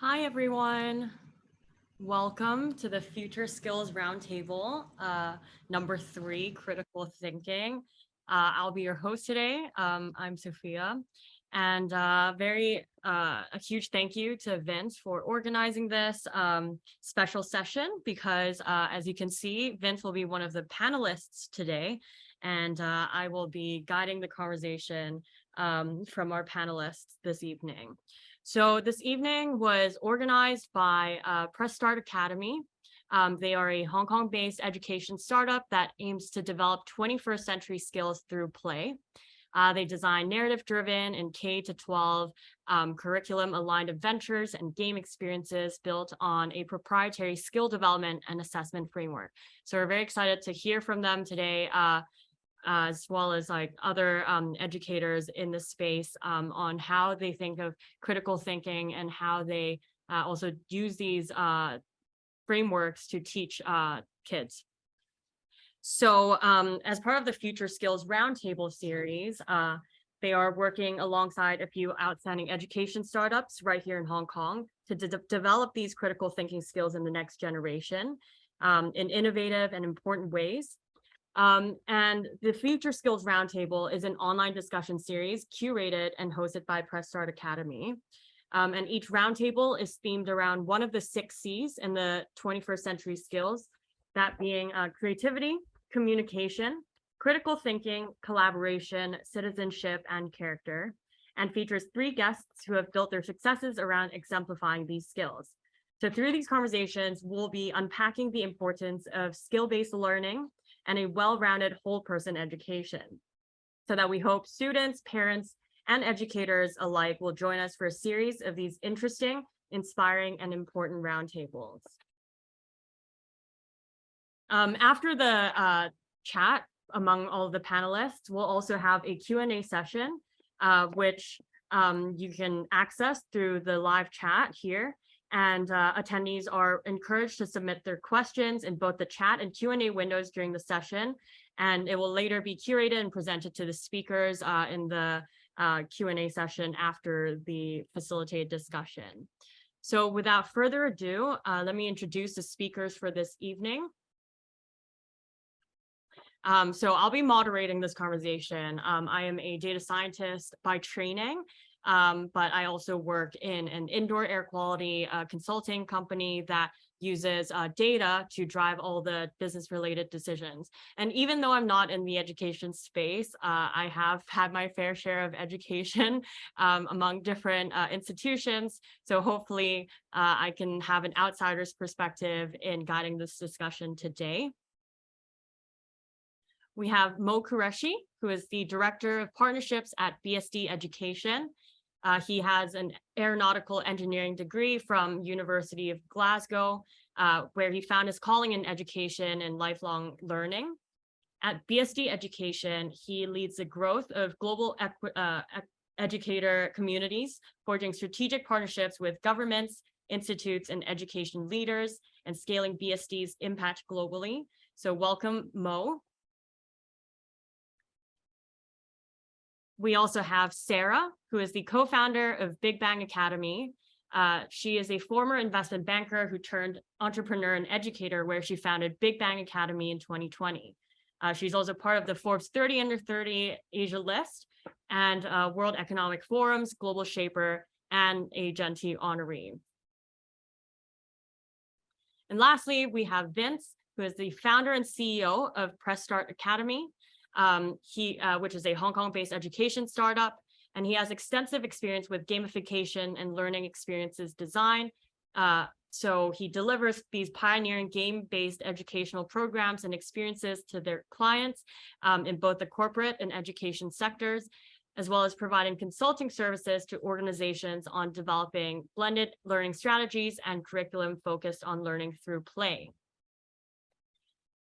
Hi, everyone. Welcome to the Future Skills Roundtable, number 3, Critical Thinking. I'll be your host today. I'm Sophia, and a huge thank you to Vince for organizing this special session because, as you can see, Vince will be one of the panelists today, and I will be guiding the conversation from our panelists this evening. So this evening was organized by Press Start Academy. They are a Hong Kong-based education startup that aims to develop 21st century skills through play. They design narrative-driven and K-12 curriculum-aligned adventures and game experiences built on a proprietary skill development and assessment framework. So we're very excited to hear from them today, as well as like other educators in this space on how they think of critical thinking and how they also use these frameworks to teach kids. So as part of the Future Skills Roundtable series, they are working alongside a few outstanding education startups right here in Hong Kong to develop these critical thinking skills in the next generation in innovative and important ways. And the Future Skills Roundtable is an online discussion series curated and hosted by Press Start Academy. And each roundtable is themed around one of the 6 C's in the 21st century skills, that being creativity, communication, critical thinking, collaboration, citizenship, and character, and features 3 guests who have built their successes around exemplifying these skills. So through these conversations, we'll be unpacking the importance of skill-based learning and a well-rounded whole person education, so that we hope students, parents, and educators alike will join us for a series of these interesting, inspiring, and important roundtables. After the chat among all of the panelists, we'll also have a Q&A session, which you can access through the live chat here. And attendees are encouraged to submit their questions in both the chat and Q&A windows during the session, and it will later be curated and presented to the speakers in the Q&A session after the facilitated discussion. So without further ado, let me introduce the speakers for this evening. So I'll be moderating this conversation. I am a data scientist by training, but I also work in an indoor air quality consulting company that uses data to drive all the business related decisions. And even though I'm not in the education space, I have had my fair share of education among different institutions. So hopefully I can have an outsider's perspective in guiding this discussion today. We have Mo Qureshi, who is the Director of Partnerships at BSD Education. He has an aeronautical engineering degree from University of Glasgow, where he found his calling in education and lifelong learning. At BSD Education, he leads the growth of global educator communities, forging strategic partnerships with governments, institutes, and education leaders, and scaling BSD's impact globally. So welcome, Mo. We also have Sarah, who is the co-founder of Big Bang Academy. She is a former investment banker who turned entrepreneur and educator, where she founded Big Bang Academy in 2020. She's also part of the Forbes 30 Under 30 Asia list and World Economic Forum's Global Shaper and a Gentee honoree. And lastly, we have Vince, who is the founder and CEO of Press Start Academy, which is a Hong Kong-based education startup, and he has extensive experience with gamification and learning experiences design. So he delivers these pioneering game-based educational programs and experiences to their clients in both the corporate and education sectors, as well as providing consulting services to organizations on developing blended learning strategies and curriculum focused on learning through play.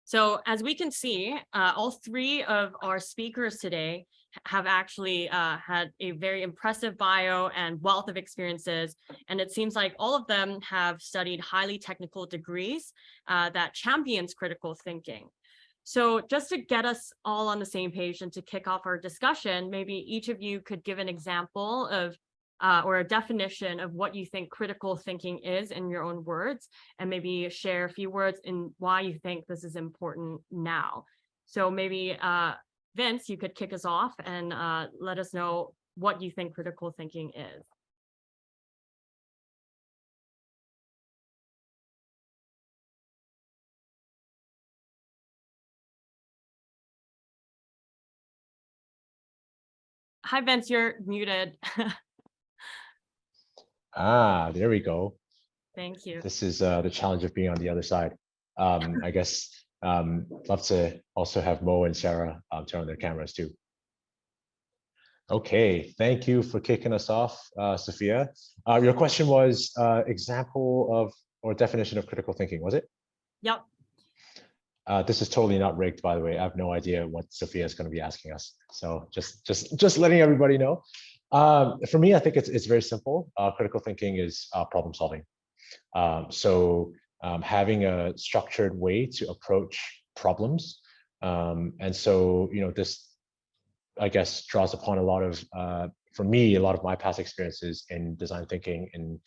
So as we can see, all 3 of our speakers today have actually had a very impressive bio and wealth of experiences. And it seems like all of them have studied highly technical degrees that champions critical thinking. So just to get us all on the same page and to kick off our discussion, maybe each of you could give an example of or a definition of what you think critical thinking is in your own words, and maybe share a few words in why you think this is important now. So maybe Vince, you could kick us off and let us know what you think critical thinking is. Hi, Vince, you're muted. There we go. Thank you. This is the challenge of being on the other side. I guess love to also have Mo and Sarah turn on their cameras too. Okay, thank you for kicking us off, Sophia. Your question was example of or definition of critical thinking, was it? Yep. This is totally not rigged, by the way. I have no idea what Sophia is going to be asking us. So just letting everybody know. For me, I think it's very simple. Critical thinking is problem solving. Having a structured way to approach problems. And so, this, I guess, draws upon a lot of, for me, a lot of my past experiences in design thinking and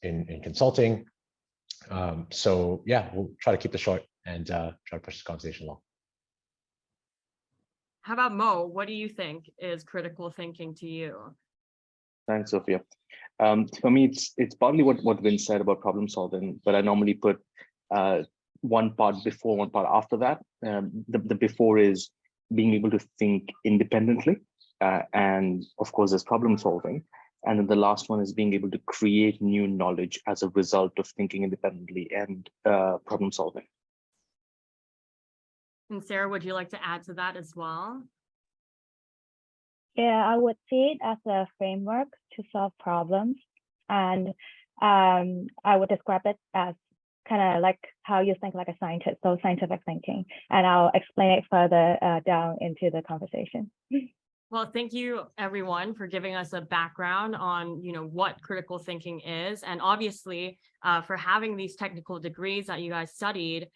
in consulting. So yeah, we'll try to keep this short and try to push this conversation along. How about Mo? What do you think is critical thinking to you? Thanks, Sophia. For me, it's partly what Vince said about problem solving, but I normally put one part before, one part after that. The before is being able to think independently, and of course, there's problem solving. And then the last one is being able to create new knowledge as a result of thinking independently and problem solving. And Sarah, would you like to add to that as well? Yeah, I would see it as a framework to solve problems. And I would describe it as kind of like how you think like a scientist, so scientific thinking. And I'll explain it further down into the conversation. Well, thank you, everyone, for giving us a background on, what critical thinking is. And obviously, for having these technical degrees that you guys studied,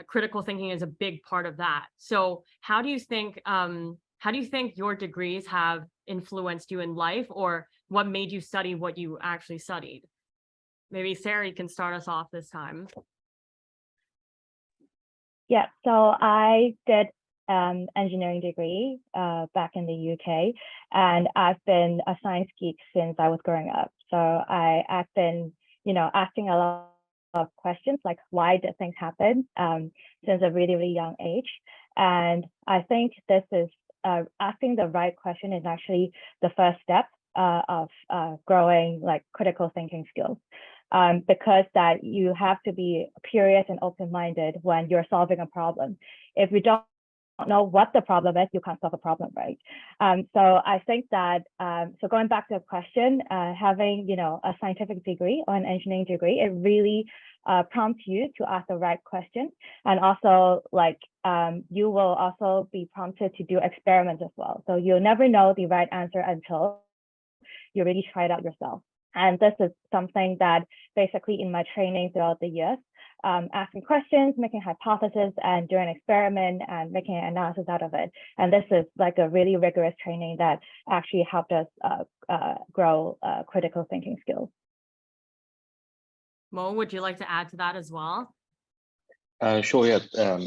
critical thinking is a big part of that. So how do you think your degrees have influenced you in life, or what made you study what you actually studied? Maybe Sarah, you can start us off this time. Yeah, so I did engineering degree back in the UK, and I've been a science geek since I was growing up. So I've been, asking a lot of questions like why did things happen since a really, really young age. And I think this is asking the right question is actually the first step of growing like critical thinking skills, because that you have to be curious and open-minded when you're solving a problem. If you don't know what the problem is, you can't solve a problem, right? So I think that, so going back to the question, having, a scientific degree or an engineering degree, it really prompts you to ask the right question. And also like, you will also be prompted to do experiments as well. So you'll never know the right answer until you really try it out yourself. And this is something that basically in my training throughout the years, asking questions, making hypotheses, and doing an experiment and making an analysis out of it. And this is like a really rigorous training that actually helped us grow critical thinking skills. Mo, would you like to add to that as well? Sure, yeah.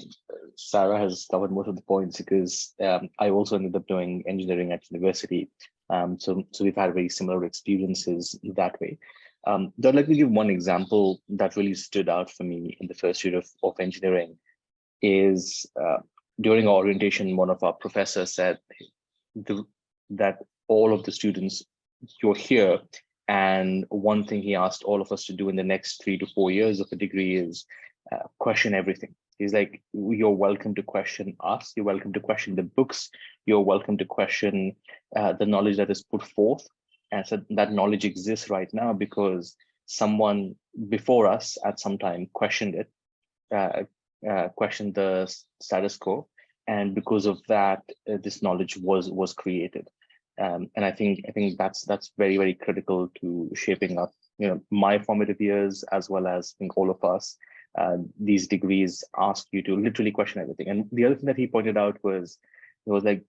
Sarah has covered most of the points because I also ended up doing engineering at university. So we've had very similar experiences that way. I'd like to give one example that really stood out for me in the first year of engineering is during our orientation, one of our professors said that all of the students, you're here, and one thing he asked all of us to do in the next 3 to 4 years of a degree is question everything. He's like, you're welcome to question us, you're welcome to question the books, you're welcome to question the knowledge that is put forth. And so that knowledge exists right now because someone before us at some time questioned it, questioned the status quo. And because of that, this knowledge was created. And I think that's very, very critical to shaping up, my formative years, as well as I think all of us. These degrees ask you to literally question everything. And the other thing that he pointed out was, it was like,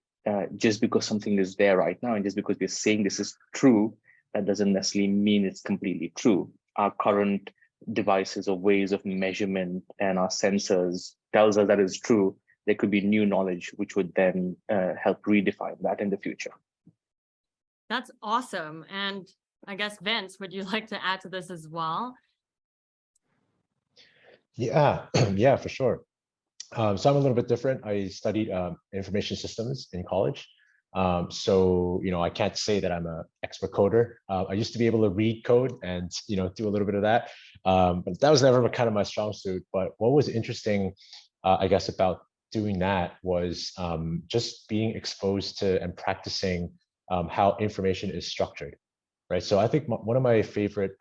just because something is there right now, and just because we're saying this is true, that doesn't necessarily mean it's completely true. Our current devices or ways of measurement and our sensors tells us that it's true. There could be new knowledge which would then help redefine that in the future. That's awesome. And I guess, Vince, would you like to add to this as well? Yeah, yeah, for sure. So I'm a little bit different. I studied information systems in college. So, I can't say that I'm an expert coder. I used to be able to read code and, do a little bit of that. But that was never kind of my strong suit. But what was interesting, I guess, about doing that was just being exposed to and practicing how information is structured. Right. So I think one of my favorite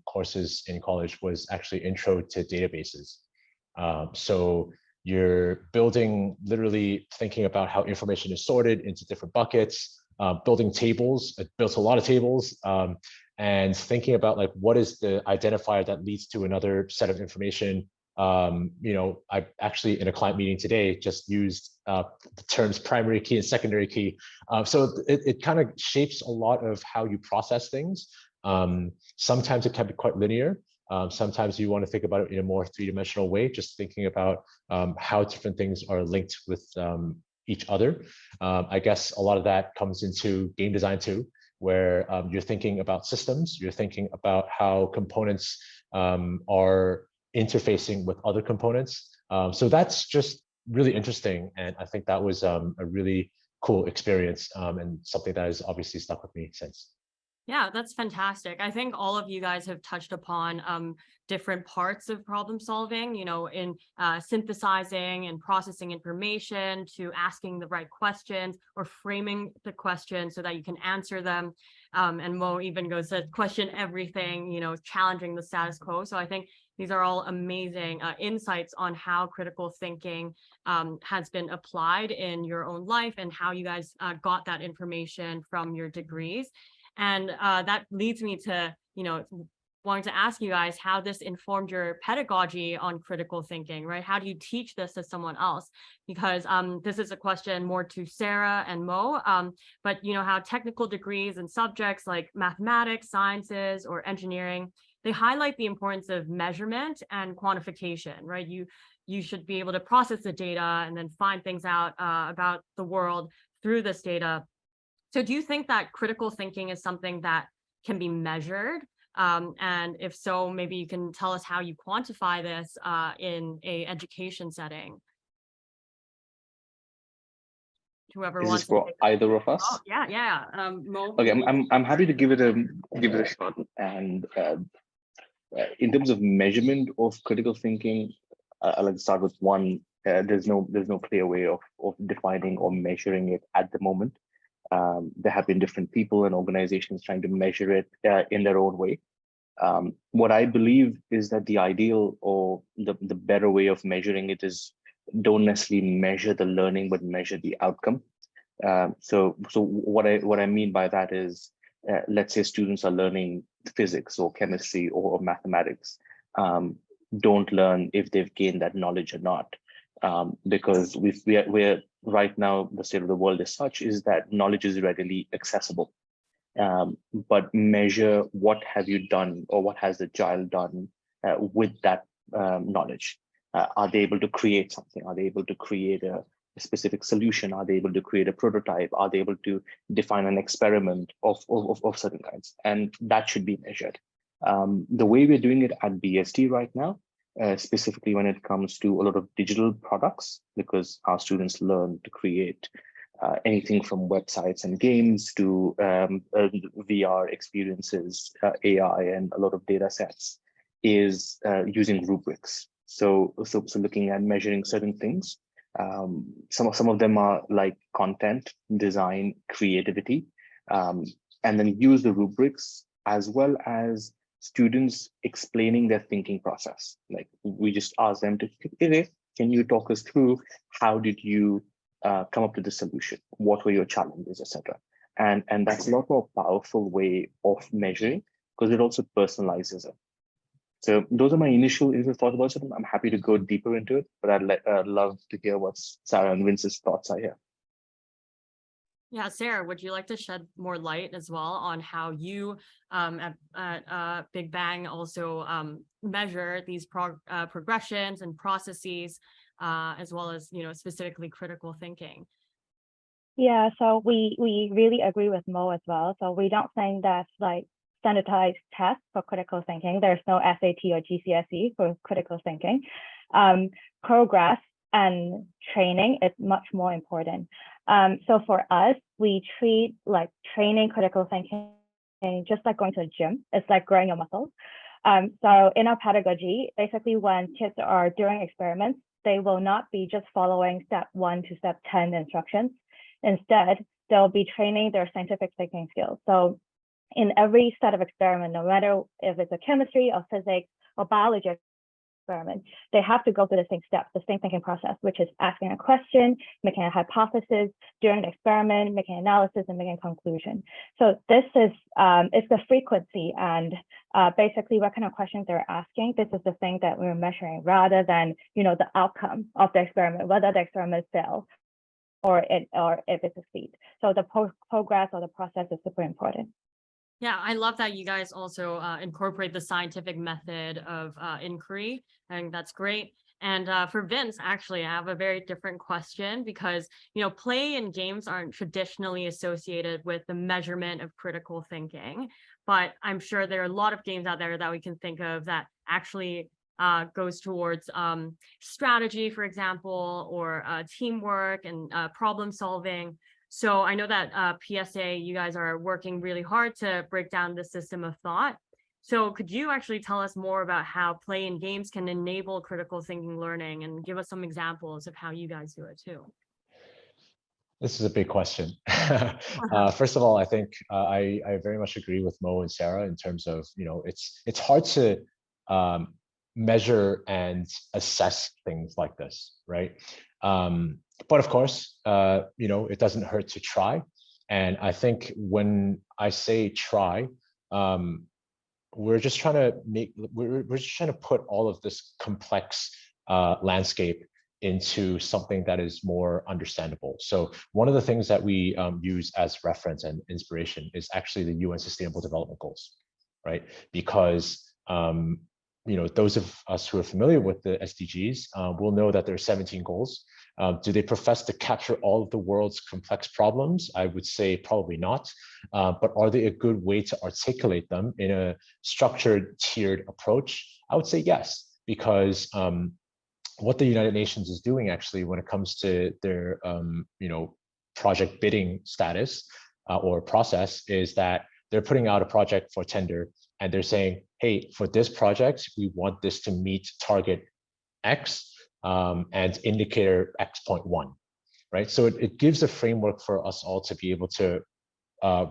courses in college was actually Intro to Databases. So you're building, literally thinking about how information is sorted into different buckets, building tables. I built a lot of tables, and thinking about like, what is the identifier that leads to another set of information. I actually, in a client meeting today, just used the terms primary key and secondary key. So it kind of shapes a lot of how you process things. Sometimes it can be quite linear. Sometimes you want to think about it in a more three-dimensional way, just thinking about how different things are linked with each other. I guess a lot of that comes into game design too, where you're thinking about systems, you're thinking about how components are interfacing with other components. So that's just really interesting. And I think that was a really cool experience, and something that has obviously stuck with me since. Yeah, that's fantastic. I think all of you guys have touched upon different parts of problem solving, in synthesizing and processing information, to asking the right questions or framing the question so that you can answer them. And Mo even goes to question everything, challenging the status quo. So I think these are all amazing insights on how critical thinking has been applied in your own life, and how you guys got that information from your degrees. And that leads me to, wanting to ask you guys how this informed your pedagogy on critical thinking, right? How do you teach this to someone else? Because this is a question more to Sarah and Mo, but how technical degrees and subjects like mathematics, sciences, or engineering, they highlight the importance of measurement and quantification, right? You should be able to process the data and then find things out about the world through this data. So do you think that critical thinking is something that can be measured? And if so, maybe you can tell us how you quantify this in an education setting. Whoever Is wants this for either of us? Oh, yeah. Mo, Okay, I'm happy to give it a shot. And in terms of measurement of critical thinking, I'd like to start with one. There's no clear way of defining or measuring it at the moment. There have been different people and organizations trying to measure it in their own way. What I believe is that the ideal, or the better way of measuring it, is don't necessarily measure the learning, but measure the outcome. So what I mean by that is, let's say students are learning physics or chemistry or mathematics. Don't learn if they've gained that knowledge or not, because we're right now, the state of the world is such is that knowledge is readily accessible. But measure what have you done, or what has the child done with that knowledge. Are they able to create something? Are they able to create a specific solution? Are they able to create a prototype? Are they able to define an experiment of certain kinds? And that should be measured. The way we're doing it at BST right now, specifically when it comes to a lot of digital products, because our students learn to create anything from websites and games to VR experiences, AI, and a lot of data sets, is using rubrics. So looking at measuring certain things. Some of them are like content, design, creativity, and then use the rubrics, as well as students explaining their thinking process. Like, we just ask them to, can you talk us through how did you come up with the solution? What were your challenges, etc. And that's a lot more powerful way of measuring, because it also personalizes it. So those are my initial thoughts about it. I'm happy to go deeper into it, but I'd love to hear what Sarah and Vince's thoughts are here. Yeah, Sarah, would you like to shed more light as well on how you at Big Bang also measure these progressions and processes, as well as, specifically critical thinking? Yeah, so we really agree with Mo as well. So we don't think that's like standardized tests for critical thinking. There's no SAT or GCSE for critical thinking. Progress and training is much more important. So for us, we treat like training critical thinking just like going to a gym. It's like growing your muscles. So in our pedagogy, basically when kids are doing experiments, they will not be just following step 1 to step 10 instructions. Instead, they'll be training their scientific thinking skills. So in every set of experiment, no matter if it's a chemistry or physics or biology experiment, they have to go through the same steps, the same thinking process, which is asking a question, making a hypothesis, doing the experiment, making analysis, and making a conclusion. So this is it's the frequency and basically what kind of questions they're asking. This is the thing that we're measuring rather than the outcome of the experiment, whether the experiment fails or if it succeeds. So the progress or the process is super important. Yeah, I love that you guys also incorporate the scientific method of inquiry. I think that's great. And for Vince, actually, I have a very different question because, play and games aren't traditionally associated with the measurement of critical thinking. But I'm sure there are a lot of games out there that we can think of that actually goes towards strategy, for example, or teamwork and problem solving. So I know that PSA, you guys are working really hard to break down the system of thought. So could you actually tell us more about how play and games can enable critical thinking learning and give us some examples of how you guys do it too? This is a big question. First of all, I think I very much agree with Mo and Sarah in terms of, it's hard to measure and assess things like this, right? But of course, it doesn't hurt to try. And I think when I say try, we're just trying to put all of this complex landscape into something that is more understandable. So one of the things that we use as reference and inspiration is actually the UN Sustainable Development Goals, right? Because those of us who are familiar with the SDGs will know that there are 17 goals. Do they profess to capture all of the world's complex problems? I would say probably not, but are they a good way to articulate them in a structured, tiered approach? I would say yes, because what the United Nations is doing actually when it comes to their project bidding status or process is that they're putting out a project for tender and they're saying, hey, for this project, we want this to meet target X and indicator X.1, right? So it gives a framework for us all to be able to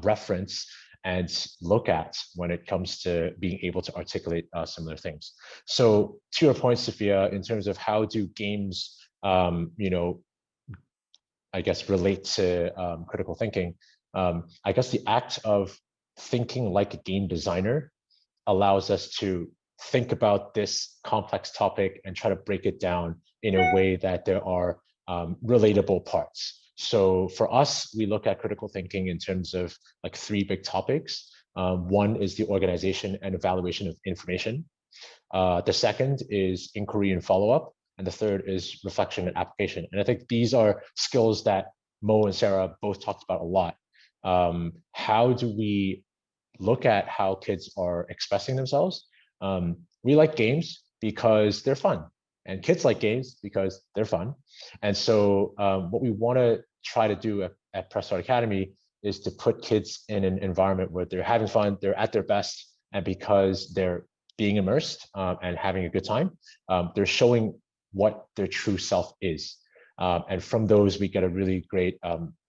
reference and look at when it comes to being able to articulate similar things. So to your point, Sophia, in terms of how do games, I guess, relate to critical thinking, I guess the act of thinking like a game designer allows us to think about this complex topic and try to break it down in a way that there are relatable parts. So for us, we look at critical thinking in terms of like 3 big topics. One is the organization and evaluation of information. The second is inquiry and follow-up. And the third is reflection and application. And I think these are skills that Mo and Sarah both talked about a lot. How do we look at how kids are expressing themselves? We like games because they're fun. And kids like games because they're fun. And so what we want to try to do at Press Start Academy is to put kids in an environment where they're having fun, they're at their best, and because they're being immersed and having a good time, they're showing what their true self is. And from those, we get a really great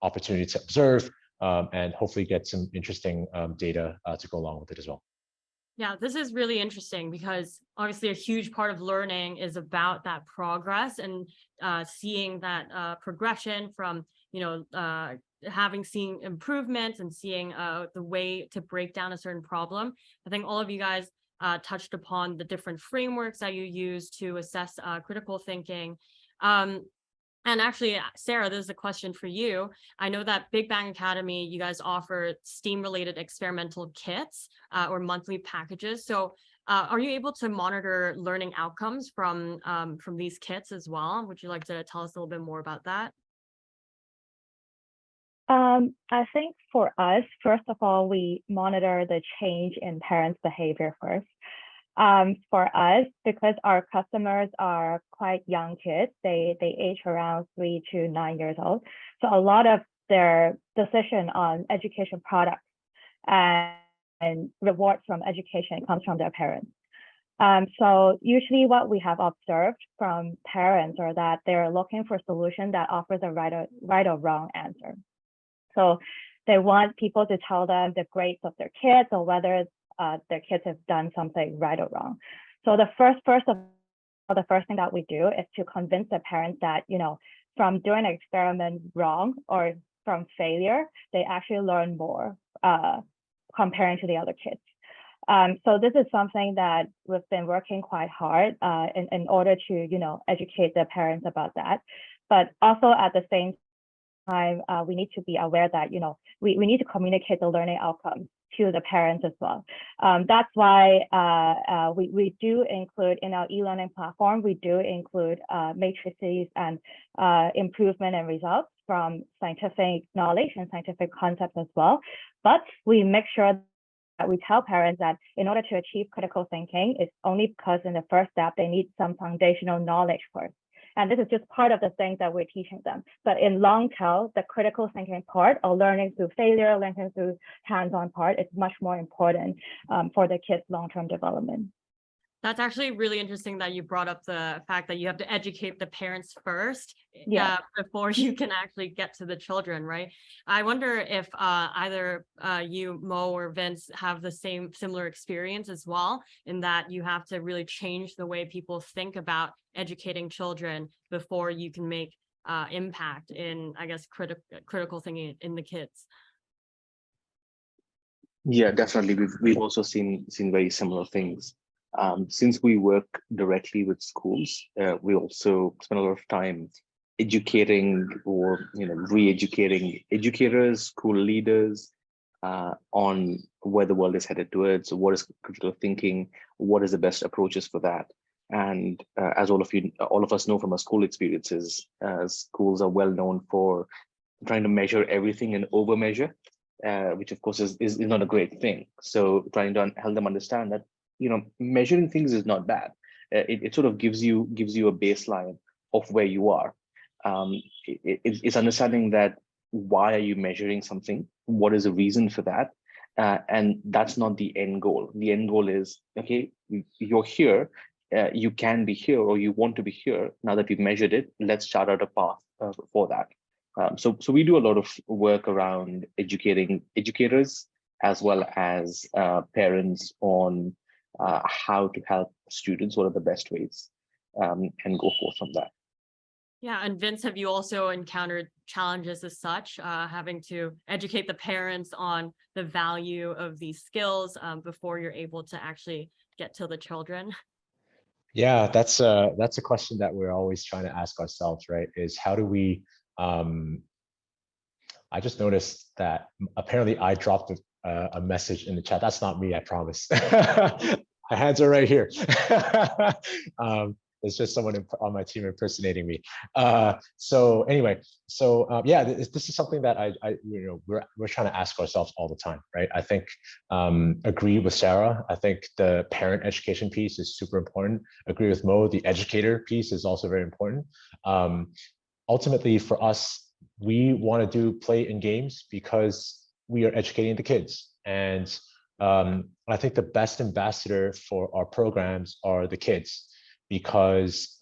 opportunity to observe and hopefully get some interesting data to go along with it as well. Yeah, this is really interesting because obviously a huge part of learning is about that progress and seeing that progression from, having seen improvements and seeing the way to break down a certain problem. I think all of you guys touched upon the different frameworks that you use to assess critical thinking. And actually, Sarah, this is a question for you. I know that Big Bang Academy, you guys offer STEAM-related experimental kits or monthly packages. So are you able to monitor learning outcomes from these kits as well? Would you like to tell us a little bit more about that? I think for us, first of all, we monitor the change in parents' behavior first. For us, because our customers are quite young kids, they age around 3 to 9 years old. So a lot of their decision on education products and rewards from education comes from their parents. So usually what we have observed from parents are that they're looking for a solution that offers a right or wrong answer. So they want people to tell them the grades of their kids or whether their kids have done something right or wrong. So the first thing that we do is to convince the parents that, you know, from doing an experiment wrong or from failure, they actually learn more comparing to the other kids. So this is something that we've been working quite hard in order to, you know, educate the parents about that. But also at the same time, we need to be aware that, you know, we need to communicate the learning outcomes to the parents as well. That's why we do include in our e-learning platform, we do include matrices and improvement and results from scientific knowledge and scientific concepts as well. But we make sure that we tell parents that in order to achieve critical thinking, it's only because in the first step, they need some foundational knowledge first. And this is just part of the things that we're teaching them. But in long tail, the critical thinking part or learning through failure, learning through hands-on part is much more important for the kids' long-term development. That's actually really interesting that you brought up the fact that you have to educate the parents first before you can actually get to the children, right? I wonder if either you, Mo, or Vince have the similar experience as well, in that you have to really change the way people think about educating children before you can make impact in, I guess, critical thinking in the kids. Yeah, definitely. We've also seen very similar things. Since we work directly with schools, we also spend a lot of time educating or, you know, re-educating educators, school leaders on where the world is headed towards, what is critical thinking, what is the best approaches for that. And as all of us know from our school experiences, schools are well known for trying to measure everything and over measure, which of course is not a great thing. So trying to help them understand that, you know, measuring things is not bad. It sort of gives you a baseline of where you are. It's understanding that why are you measuring something? What is the reason for that? And that's not the end goal. The end goal is, okay, you're here, you can be here, or you want to be here. Now that we've measured it, let's chart out a path for that. So we do a lot of work around educating educators as well as parents on how to help students, what are the best ways, and go forth from that. Yeah, and Vince, have you also encountered challenges as such, having to educate the parents on the value of these skills before you're able to actually get to the children? Yeah, that's a question that we're always trying to ask ourselves, right? Is how do we, I just noticed that apparently I dropped a message in the chat. That's not me, I promise. My hands are right here. It's just someone on my team impersonating me. So anyway, yeah, this is something that we're trying to ask ourselves all the time, right? I think agree with Sarah. I think the parent education piece is super important. Agree with Mo. The educator piece is also very important. Ultimately, for us, we want to do play in games because we are educating the kids, and I think the best ambassador for our programs are the kids, because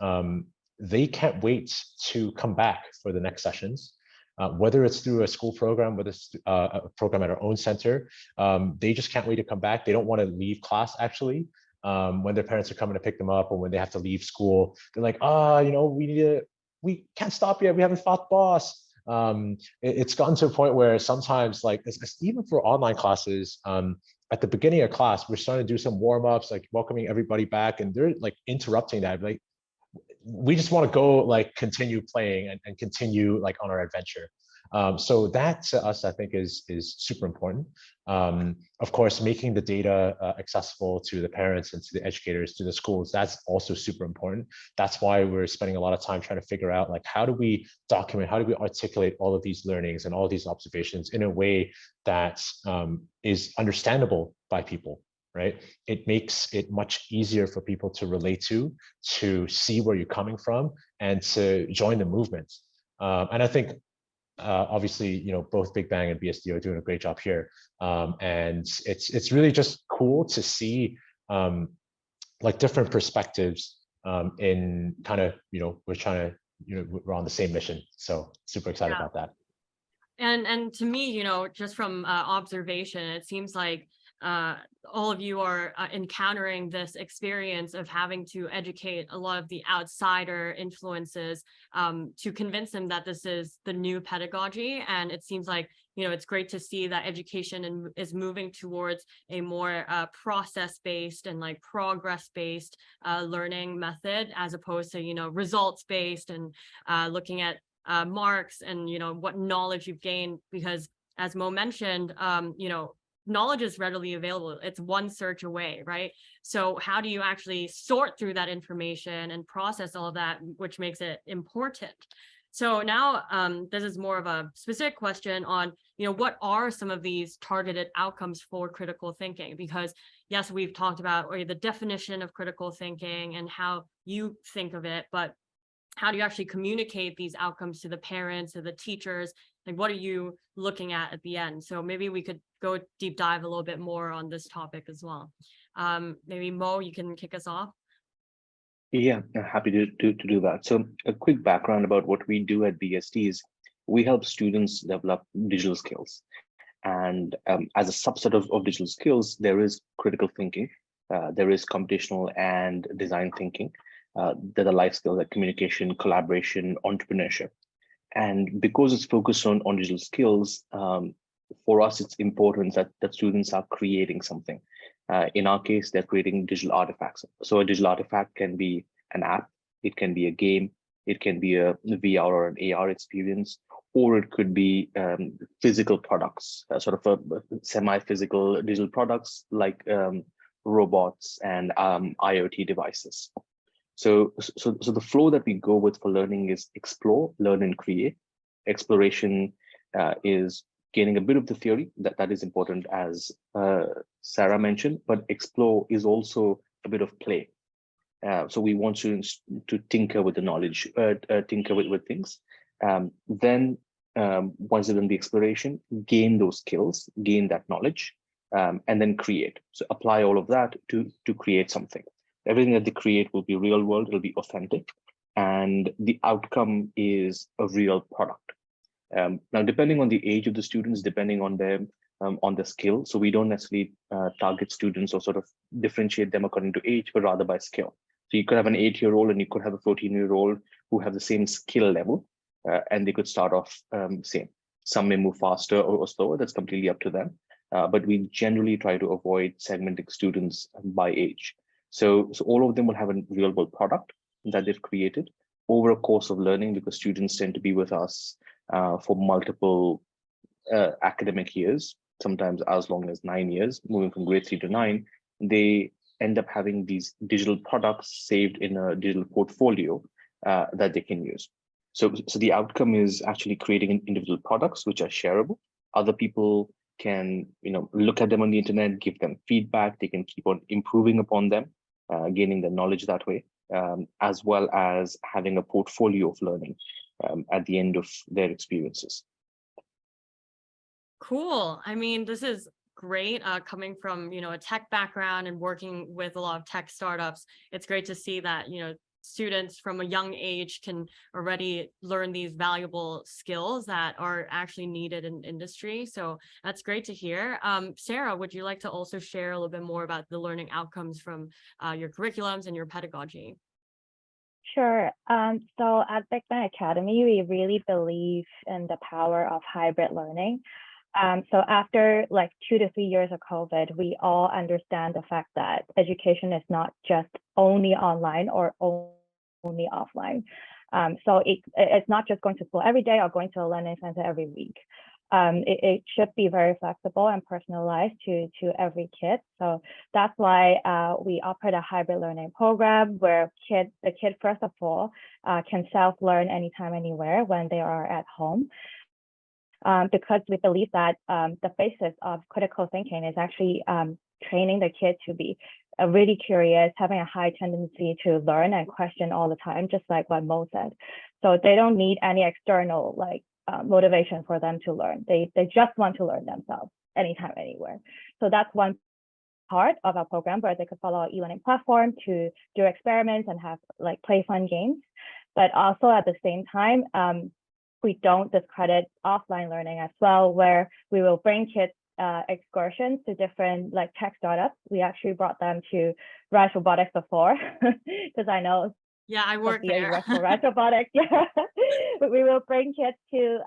they can't wait to come back for the next sessions, whether it's through a school program, whether it's a program at our own center. They just can't wait to come back. They don't want to leave class, actually. When their parents are coming to pick them up, or when they have to leave school, they're like, we can't stop yet. We haven't fought boss. It's gotten to a point where sometimes, like, even for online classes, at the beginning of class, we're starting to do some warm-ups, like welcoming everybody back, and they're like interrupting that. Like, we just want to go like continue playing and continue like on our adventure. So that to us, I think is super important. Of course, making the data accessible to the parents and to the educators, to the schools, that's also super important. That's why we're spending a lot of time trying to figure out like, how do we document, how do we articulate all of these learnings and all of these observations in a way that is understandable by people, right? It makes it much easier for people to relate to see where you're coming from, and to join the movement. And I think obviously, you know, both Big Bang and BSD are doing a great job here. And it's really just cool to see like different perspectives in kind of, you know, we're trying to, you know, we're on the same mission. So super excited about that. And to me, you know, just from observation, it seems like all of you are encountering this experience of having to educate a lot of the outsider influences to convince them that this is the new pedagogy. And it seems like, you know, it's great to see that education is moving towards a more process-based and like progress-based learning method, as opposed to, you know, results-based and looking at marks and, you know, what knowledge you've gained. Because as Mo mentioned, you know, knowledge is readily available. It's one search away, right? So how do you actually sort through that information and process all of that, which makes it important? So now this is more of a specific question on, you know, what are some of these targeted outcomes for critical thinking? Because yes, we've talked about the definition of critical thinking and how you think of it, but how do you actually communicate these outcomes to the parents, to the teachers? Like, what are you looking at the end? So maybe we could go deep dive a little bit more on this topic as well. Maybe Mo, you can kick us off. Yeah, happy to do that. So a quick background about what we do at BSD is we help students develop digital skills. And as a subset of digital skills, there is critical thinking, there is computational and design thinking. There are life skills like communication, collaboration, entrepreneurship. And because it's focused on digital skills, for us, it's important that students are creating something. In our case, they're creating digital artifacts. So a digital artifact can be an app, it can be a game, it can be a VR or an AR experience, or it could be physical products, sort of a semi-physical digital products like robots and IoT devices. So the flow that we go with for learning is explore, learn, and create. Exploration is gaining a bit of the theory that is important, as Sarah mentioned, but explore is also a bit of play. So we want students to tinker with the knowledge, tinker with things. Then once they've done the exploration, gain those skills, gain that knowledge, and then create. So apply all of that to create something. Everything that they create will be real world, it'll be authentic, and the outcome is a real product. Now, depending on the age of the students, depending on the skill, so we don't necessarily target students or sort of differentiate them according to age, but rather by skill. So you could have an 8-year-old and you could have a 14-year-old who have the same skill level, and they could start off same. Some may move faster or slower, that's completely up to them. But we generally try to avoid segmenting students by age. So all of them will have a real world product that they've created over a course of learning, because students tend to be with us for multiple academic years, sometimes as long as 9 years, moving from grade 3 to 9. They end up having these digital products saved in a digital portfolio that they can use. So the outcome is actually creating individual products which are shareable. Other people can, look at them on the internet, give them feedback. They can keep on improving upon them, gaining the knowledge that way, as well as having a portfolio of learning at the end of their experiences. Cool. I mean, this is great. Coming from, a tech background and working with a lot of tech startups, it's great to see that, students from a young age can already learn these valuable skills that are actually needed in industry. So that's great to hear. Sarah, would you like to also share a little bit more about the learning outcomes from your curriculums and your pedagogy? Sure. So at Big Bang Academy, we really believe in the power of hybrid learning. So after like 2 to 3 years of COVID, we all understand the fact that education is not just only online or only offline. So it's not just going to school every day or going to a learning center every week. It should be very flexible and personalized to every kid. So that's why we operate a hybrid learning program where the kid first of all can self-learn anytime, anywhere when they are at home. Because we believe that the basis of critical thinking is actually training the kid to be really curious, having a high tendency to learn and question all the time, just like what Mo said. So they don't need any external motivation for them to learn. They just want to learn themselves anytime, anywhere. So that's one part of our program where they could follow our e-learning platform to do experiments and have play fun games. But also at the same time, we don't discredit offline learning as well, where we will bring kids excursions to different tech startups. We actually brought them to Rise Robotics before, because I know. Yeah, I work there. You work for Rise Robotics. Yeah, but we will bring kids to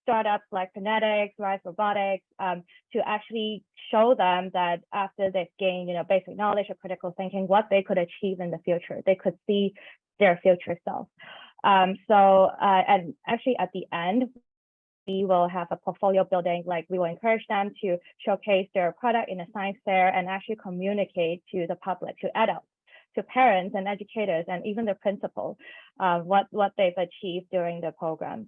startups like Kinetics, Rise Robotics, to actually show them that after they've gained basic knowledge of critical thinking, what they could achieve in the future. They could see their future self. And actually at the end, we will have a portfolio building, we will encourage them to showcase their product in a science fair and actually communicate to the public, to adults, to parents and educators, and even the principal, what they've achieved during the program.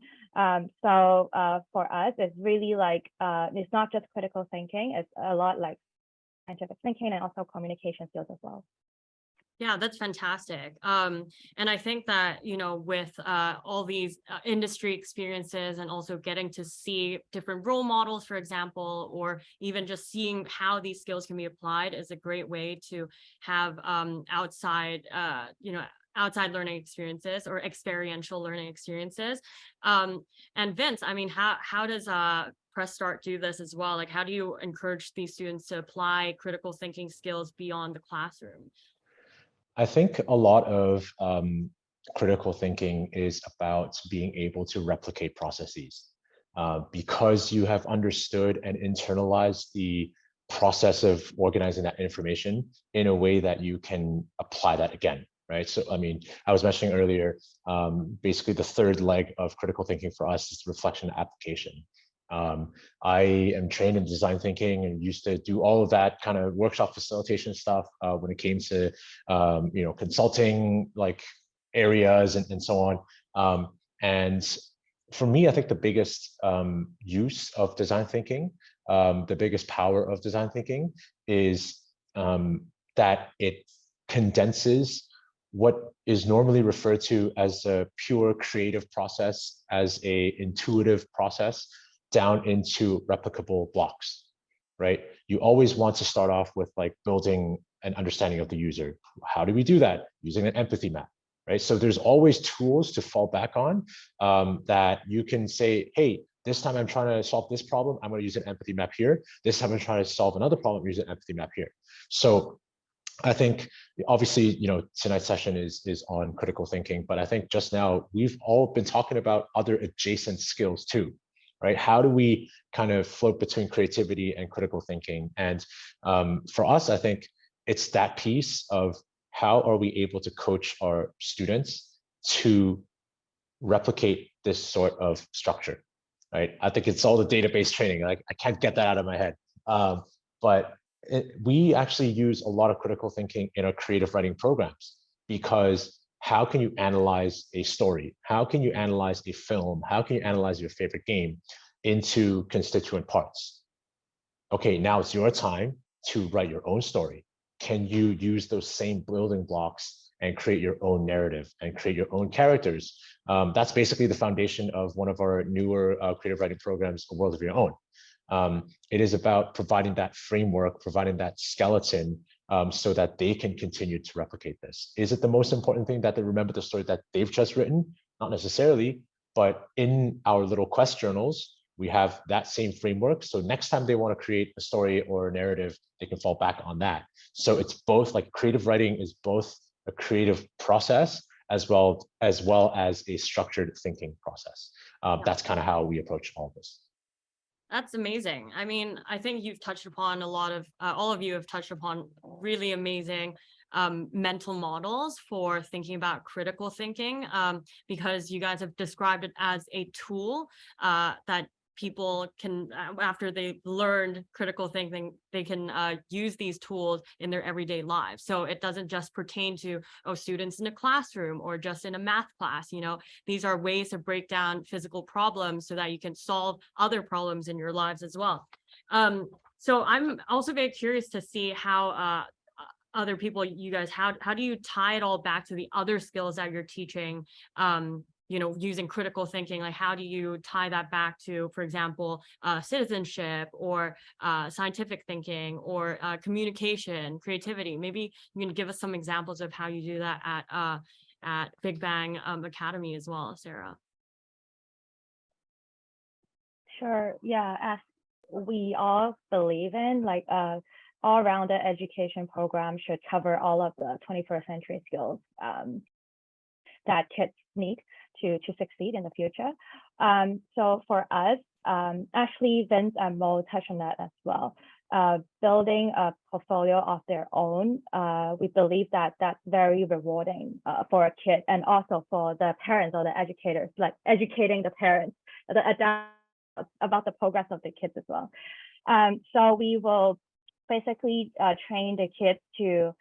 So for us, it's really it's not just critical thinking, it's a lot like scientific thinking and also communication skills as well. Yeah, that's fantastic. And I think that, with all these industry experiences and also getting to see different role models, for example, or even just seeing how these skills can be applied is a great way to have outside learning experiences or experiential learning experiences. And Vince, I mean, how does Press Start do this as well? How do you encourage these students to apply critical thinking skills beyond the classroom? I think a lot of critical thinking is about being able to replicate processes. Because you have understood and internalized the process of organizing that information in a way that you can apply that again, right? So, I mean, I was mentioning earlier, basically the third leg of critical thinking for us is reflection and application. I am trained in design thinking and used to do all of that kind of workshop facilitation stuff when it came to consulting areas and so on. And for me, I think the biggest use of design thinking, the biggest power of design thinking is that it condenses what is normally referred to as a pure creative process, as a intuitive process, down into replicable blocks, right? You always want to start off with building an understanding of the user. How do we do that? Using an empathy map, right? So there's always tools to fall back on that you can say, hey, this time I'm trying to solve this problem, I'm going to use an empathy map here. This time I'm trying to solve another problem, use an empathy map here. So I think obviously, tonight's session is on critical thinking, but I think just now we've all been talking about other adjacent skills too, right? How do we kind of float between creativity and critical thinking? And for us, I think it's that piece of how are we able to coach our students to replicate this sort of structure, right? I think it's all the database training. I can't get that out of my head. But we actually use a lot of critical thinking in our creative writing programs, because how can you analyze a story? How can you analyze a film? How can you analyze your favorite game into constituent parts? Okay, now it's your time to write your own story. Can you use those same building blocks and create your own narrative and create your own characters? That's basically the foundation of one of our newer creative writing programs, A World of Your Own. It is about providing that framework, providing that skeleton so that they can continue to replicate this. Is it the most important thing that they remember the story that they've just written? Not necessarily, but in our little quest journals, we have that same framework. So next time they want to create a story or a narrative, they can fall back on that. So it's both creative writing is both a creative process as well as a structured thinking process. That's kind of how we approach all this. That's amazing. I mean, I think you've touched upon a lot of, all of you have touched upon really amazing mental models for thinking about critical thinking, because you guys have described it as a tool that people can, after they've learned critical thinking, they can use these tools in their everyday lives. So it doesn't just pertain to students in a classroom or just in a math class. These are ways to break down physical problems so that you can solve other problems in your lives as well. So I'm also very curious to see how other people, you guys, how do you tie it all back to the other skills that you're teaching, using critical thinking? Like, how do you tie that back to, for example, citizenship or scientific thinking or communication, creativity? Maybe you can give us some examples of how you do that at Big Bang Academy as well, Sarah. Sure. Yeah. As we all believe in, like all-rounded education program should cover all of the 21st century skills that kids need to succeed in the future. So for us, actually, Vince and Mo touched on that as well. Building a portfolio of their own, we believe that that's very rewarding for a kid, and also for the parents or the educators, like educating the parents about the progress of the kids as well. So we will basically train the kids to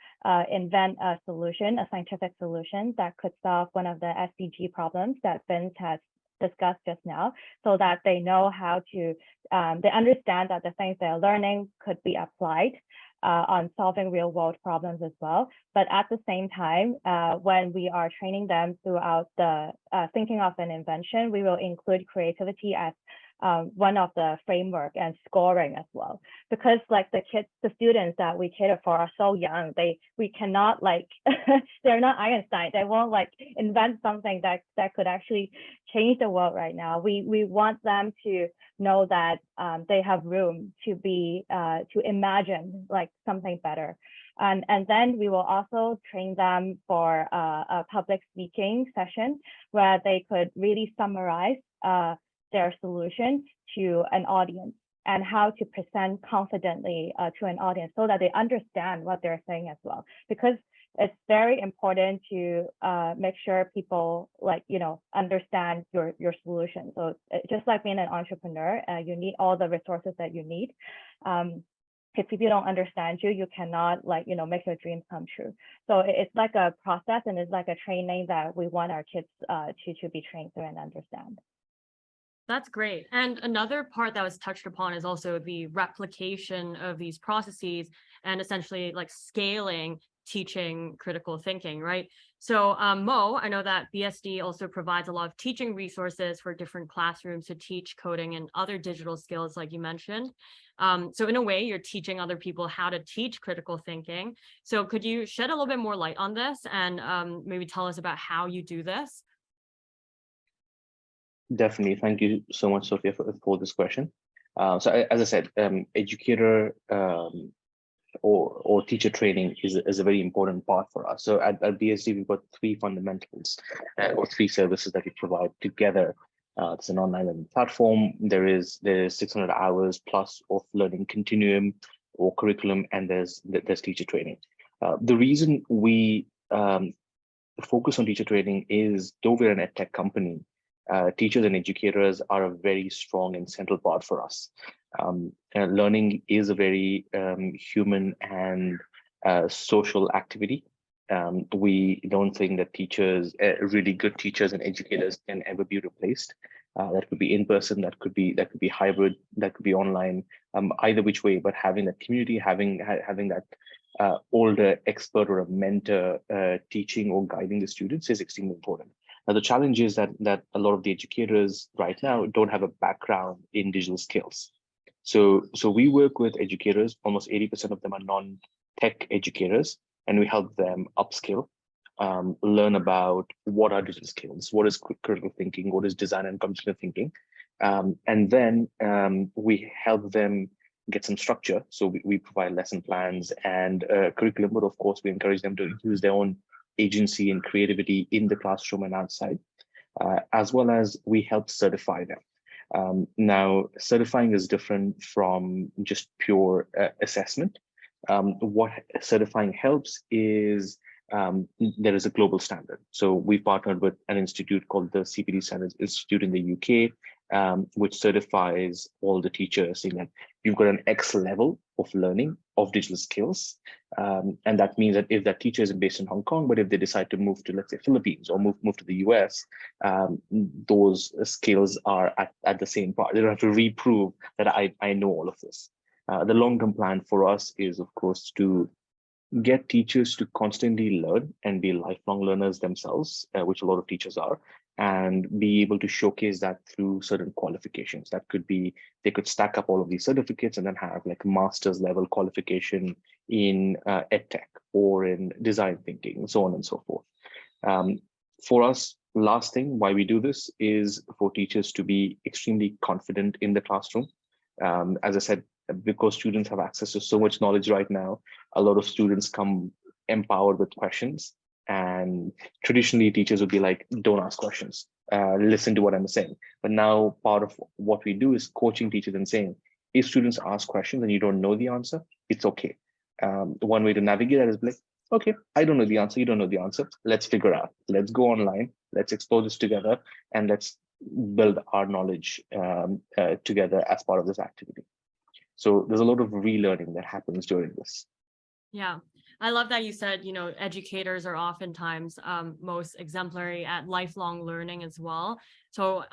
invent a solution, a scientific solution that could solve one of the SDG problems that Vince has discussed just now, so that they know how to, they understand that the things they're learning could be applied on solving real world problems as well. But at the same time, when we are training them throughout the thinking of an invention, we will include creativity as one of the framework, and scoring as well, because like the students that we cater for are so young, we cannot like they're not Einstein, they won't like invent something that could actually change the world right now. We want them to know that they have room to be to imagine like something better. And then we will also train them for a public speaking session where they could really summarize their solution to an audience, and how to present confidently to an audience so that they understand what they're saying as well. Because it's very important to make sure people understand your solution. So just like being an entrepreneur, you need all the resources that you need. If people don't understand you, you cannot make your dreams come true. So it's like a process, and it's like a training that we want our kids to be trained through and understand. That's great. And another part that was touched upon is also the replication of these processes, and essentially like scaling teaching critical thinking, right? So Mo, I know that BSD also provides a lot of teaching resources for different classrooms to teach coding and other digital skills, like you mentioned. So in a way, you're teaching other people how to teach critical thinking. So could you shed a little bit more light on this, and maybe tell us about how you do this? Definitely. Thank you so much, Sophia, for this question. So as I said, educator or teacher training is a very important part for us. So at BSD, we've got three fundamentals or three services that we provide together. It's an online learning platform. There's 600 hours plus of learning continuum or curriculum, and there's teacher training. The reason we focus on teacher training is, though we're an edtech company, teachers and educators are a very strong and central part for us. Learning is a very human and social activity. We don't think that teachers, really good teachers and educators, can ever be replaced. That could be in person, that could be hybrid, that could be online, either which way. But having that community, having that older expert or a mentor teaching or guiding the students is extremely important. Now, the challenge is that a lot of the educators right now don't have a background in digital skills. So we work with educators, almost 80% of them are non-tech educators, and we help them upskill, learn about what are digital skills, what is critical thinking, what is design and computational thinking. And then we help them get some structure. So we provide lesson plans and curriculum, but of course we encourage them to use their own agency and creativity in the classroom and outside, as well as we help certify them. Now, certifying is different from just pure assessment. What certifying helps is there is a global standard. So we partnered with an institute called the CPD Standards Institute in the UK, which certifies all the teachers, saying that you've got an X level of learning of digital skills. And that means that if that teacher is based in Hong Kong, but if they decide to move to, let's say, Philippines or move to the US, those skills are at the same part. They don't have to reprove that I know all of this. The long-term plan for us is, of course, to get teachers to constantly learn and be lifelong learners themselves, which a lot of teachers are, and be able to showcase that through certain qualifications. That could be, they could stack up all of these certificates and then have like master's level qualification in EdTech or in design thinking, and so on and so forth. For us, last thing why we do this is for teachers to be extremely confident in the classroom. As I said, because students have access to so much knowledge right now, a lot of students come empowered with questions. And traditionally, teachers would be like, don't ask questions, listen to what I'm saying. But now part of what we do is coaching teachers and saying, if students ask questions and you don't know the answer, it's okay. One way to navigate that is like, okay, I don't know the answer, you don't know the answer. Let's figure out. Let's go online. Let's explore this together, and let's build our knowledge together as part of this activity. So there's a lot of relearning that happens during this. Yeah, I love that you said, educators are oftentimes most exemplary at lifelong learning as well. So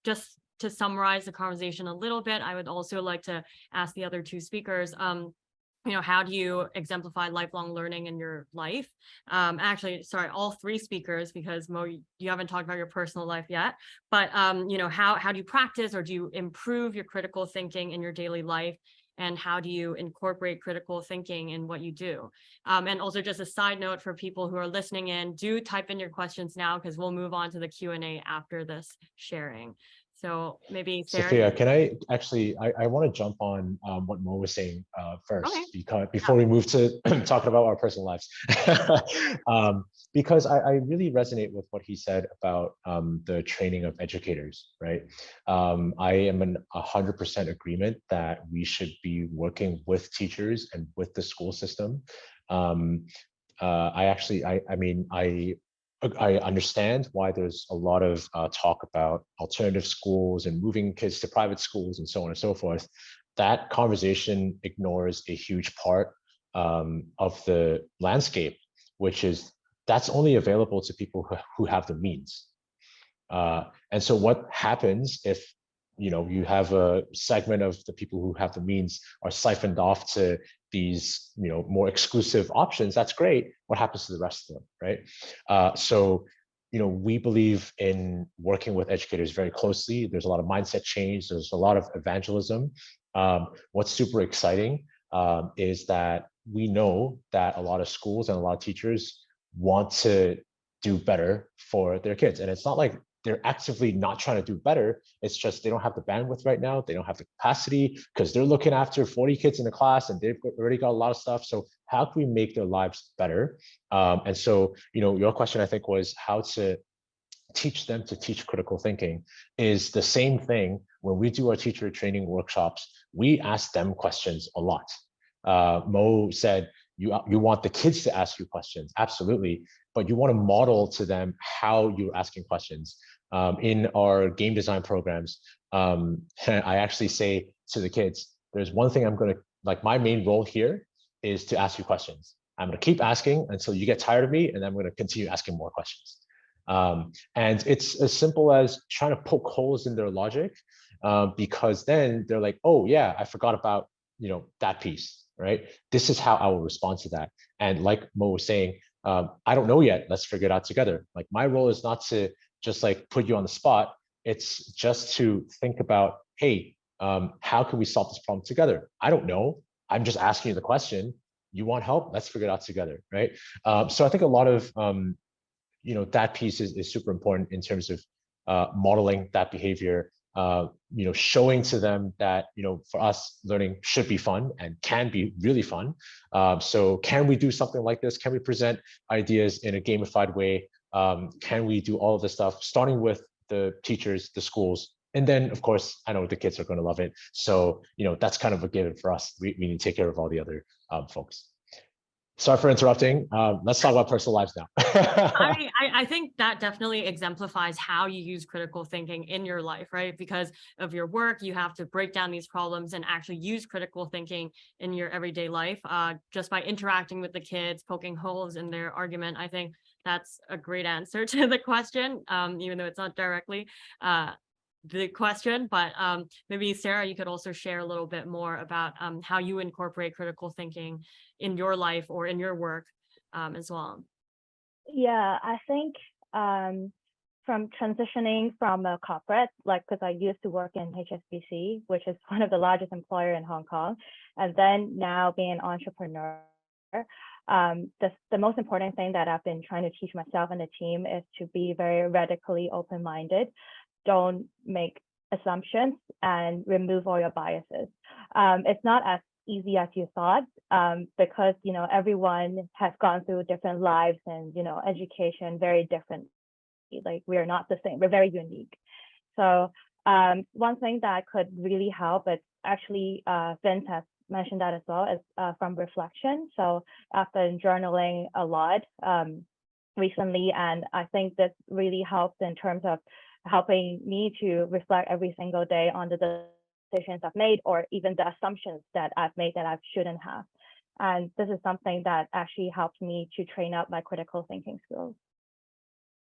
just to summarize the conversation a little bit, I would also like to ask the other two speakers, how do you exemplify lifelong learning in your life? Actually, sorry, all three speakers, because Mo, you haven't talked about your personal life yet, but how do you practice or do you improve your critical thinking in your daily life? And how do you incorporate critical thinking in what you do? And also just a side note for people who are listening in, do type in your questions now, because we'll move on to the Q&A after this sharing. So maybe Sarah. Sophia, can I actually, I want to jump on what Mo was saying first, Okay. because before we move to talking about our personal lives, because I really resonate with what he said about the training of educators, right? I am in 100% agreement that we should be working with teachers and with the school system. I understand why there's a lot of talk about alternative schools and moving kids to private schools and so on and so forth. That conversation ignores a huge part of the landscape, which is that's only available to people who have the means. And so what happens if you have a segment of the people who have the means are siphoned off to these more exclusive options? That's great. What happens to the rest of them, right? So we believe in working with educators very closely. There's a lot of mindset change. There's a lot of evangelism. What's super exciting is that we know that a lot of schools and a lot of teachers want to do better for their kids, and it's not like they're actively not trying to do better. It's just they don't have the bandwidth right now. They don't have the capacity because they're looking after 40 kids in the class and they've already got a lot of stuff. So how can we make their lives better? And so, your question, I think, was how to teach them to teach critical thinking. Is the same thing when we do our teacher training workshops. We ask them questions a lot. Mo said, you want the kids to ask you questions. Absolutely. But you want to model to them how you're asking questions. In our game design programs, I actually say to the kids, there's one thing I'm going to, my main role here is to ask you questions. I'm going to keep asking until you get tired of me, and then I'm going to continue asking more questions. And it's as simple as trying to poke holes in their logic, because then they're like, oh yeah, I forgot about, that piece, right? This is how I will respond to that. And like Mo was saying, I don't know yet, let's figure it out together. My role is not to just put you on the spot. It's just to think about, hey, how can we solve this problem together? I don't know. I'm just asking you the question. You want help? Let's figure it out together, right? So I think a lot of, that piece is super important in terms of modeling that behavior, showing to them that, for us, learning should be fun and can be really fun. So can we do something like this? Can we present ideas in a gamified way? Can we do all of this stuff, starting with the teachers, the schools, And then, of course, I know the kids are going to love it. So, that's kind of a given for us. We need to take care of all the other folks. Sorry for interrupting. Let's talk about personal lives now. I think that definitely exemplifies how you use critical thinking in your life, right? Because of your work, you have to break down these problems and actually use critical thinking in your everyday life. Just by interacting with the kids, poking holes in their argument, I think that's a great answer to the question, even though it's not directly the question. But maybe Sarah, you could also share a little bit more about how you incorporate critical thinking in your life or in your work as well. Yeah, I think from transitioning from a corporate, because I used to work in HSBC, which is one of the largest employer in Hong Kong, and then now being an entrepreneur, the most important thing that I've been trying to teach myself and the team is to be very radically open-minded. Don't make assumptions and remove all your biases. It's not as easy as you thought, because everyone has gone through different lives and education very different. Like, we are not the same, we're very unique. So one thing that could really help, is actually Vince has mentioned that as well, is from reflection. So I've been journaling a lot recently, and I think this really helps in terms of helping me to reflect every single day on the decisions I've made, or even the assumptions that I've made that I shouldn't have. And this is something that actually helps me to train up my critical thinking skills.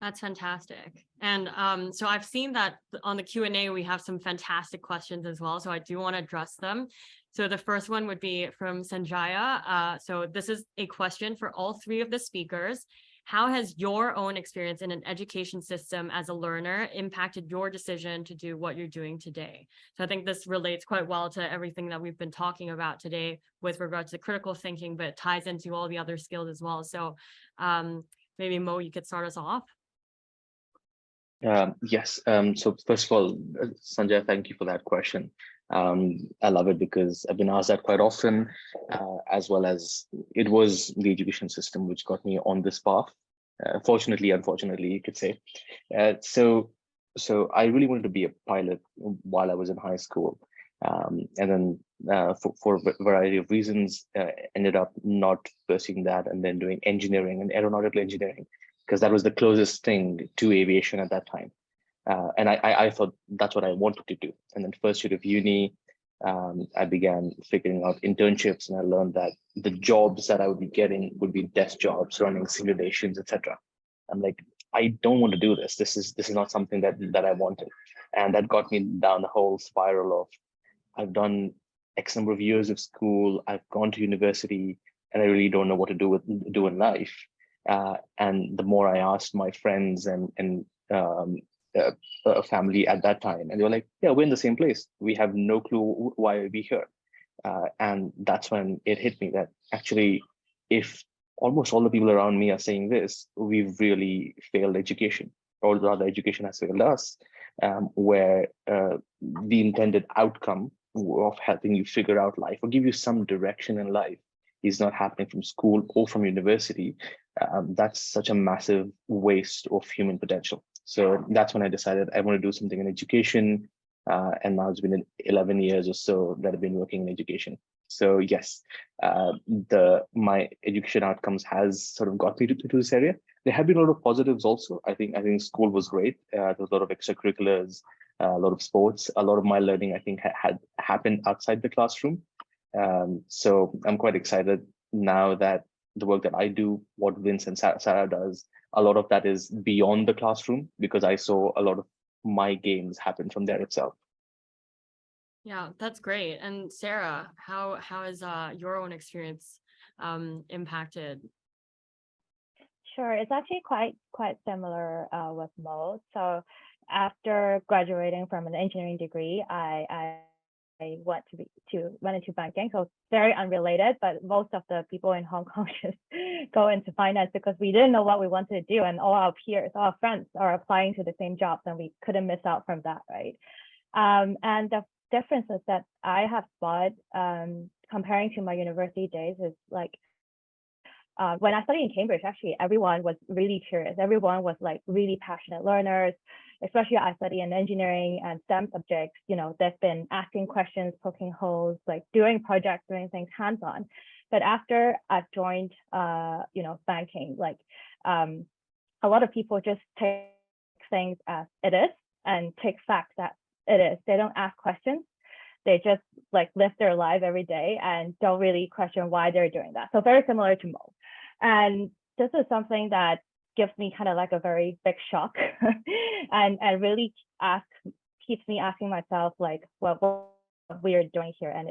That's fantastic. And so I've seen that on the Q&A, we have some fantastic questions as well. So I do want to address them. So the first one would be from Sanjaya. So this is a question for all three of the speakers. How has your own experience in an education system as a learner impacted your decision to do what you're doing today? So I think this relates quite well to everything that we've been talking about today with regards to critical thinking, but it ties into all the other skills as well. So maybe Mo, you could start us off. Yes. So first of all, Sanjay, thank you for that question. I love it because I've been asked that quite often, as well as it was the education system which got me on this path. Fortunately, unfortunately, you could say. So I really wanted to be a pilot while I was in high school, and then for a variety of reasons, ended up not pursuing that, and then doing engineering and aeronautical engineering, because that was the closest thing to aviation at that time. And I thought that's what I wanted to do. And then first year of uni, I began figuring out internships, and I learned that the jobs that I would be getting would be desk jobs, running simulations, etc. I'm like, I don't want to do this. This is not something that I wanted. And that got me down the whole spiral of, I've done X number of years of school, I've gone to university, and I really don't know what to do in life. And the more I asked my friends and family at that time, and they were like, yeah, we're in the same place. We have no clue why we'd be here. And that's when it hit me that actually, if almost all the people around me are saying this, we've really failed education, or rather education has failed us, where the intended outcome of helping you figure out life or give you some direction in life is not happening from school or from university. That's such a massive waste of human potential. So that's when I decided I want to do something in education. And now it's been 11 years or so that I've been working in education. So yes, my education outcomes has sort of got me to this area. There have been a lot of positives also. I think school was great. There was a lot of extracurriculars, a lot of sports. A lot of my learning, I think, had happened outside the classroom. So I'm quite excited now that the work that I do, what Vince and Sarah does, a lot of that is beyond the classroom, because I saw a lot of my gains happen from there itself. Yeah, that's great. And Sarah, how has your own experience impacted? Sure, it's actually quite similar with Mo. So after graduating from an engineering degree, I went into banking. So very unrelated, but most of the people in Hong Kong just go into finance because we didn't know what we wanted to do, and all our peers, all our friends are applying to the same jobs, and we couldn't miss out from that, right? And the differences that I have spot comparing to my university days is like, when I studied in Cambridge, actually everyone was really curious. Everyone was like really passionate learners. especially I study in engineering and STEM subjects, they've been asking questions, poking holes, like doing projects, doing things hands-on. But after I've joined, banking, like a lot of people just take things as it is and take facts that it is. They don't ask questions. They just like live their life every day and don't really question why they're doing that. So very similar to Mo. And this is something that gives me kind of like a very big shock and really keeps me asking myself like, what we are doing here. And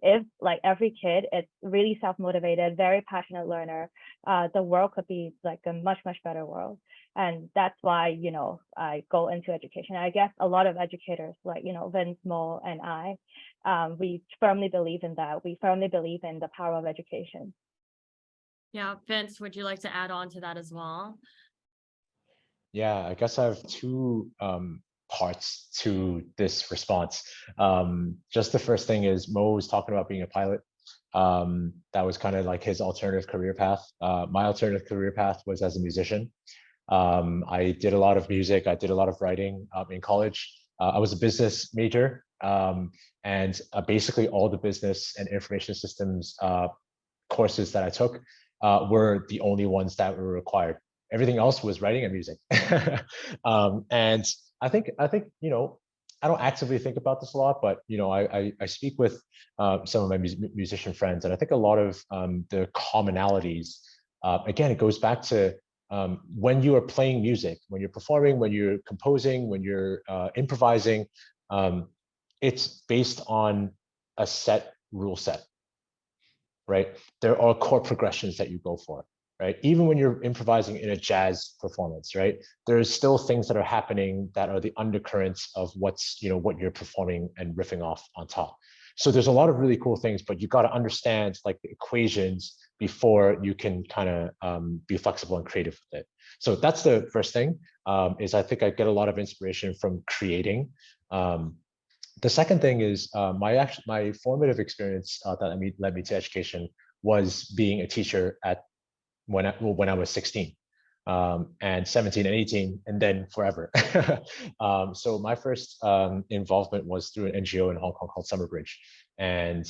if like every kid is really self-motivated, very passionate learner, the world could be like a much, much better world. And that's why, I go into education. I guess a lot of educators like, Vince, Mo, and I, we firmly believe in that. We firmly believe in the power of education. Yeah, Vince, would you like to add on to that as well? Yeah, I guess I have two parts to this response. Just the first thing is Mo was talking about being a pilot. That was kind of like his alternative career path. My alternative career path was as a musician. I did a lot of music. I did a lot of writing in college. I was a business major, and basically all the business and information systems courses that I took were the only ones that were required. Everything else was writing and music. And I think I don't actively think about this a lot, but I speak with some of my musician friends, and I think a lot of the commonalities. Again, it goes back to when you are playing music, when you're performing, when you're composing, when you're improvising, it's based on a set rule set, right? There are chord progressions that you go for, right? Even when you're improvising in a jazz performance, right? There's still things that are happening that are the undercurrents of what you're performing and riffing off on top. So there's a lot of really cool things, but you got to understand like the equations before you can kind of be flexible and creative with it. So that's the first thing, is I think I get a lot of inspiration from creating. The second thing is my formative experience that led me to education was being a teacher when I was 16, and 17 and 18, and then forever. So my first involvement was through an NGO in Hong Kong called Summer Bridge, and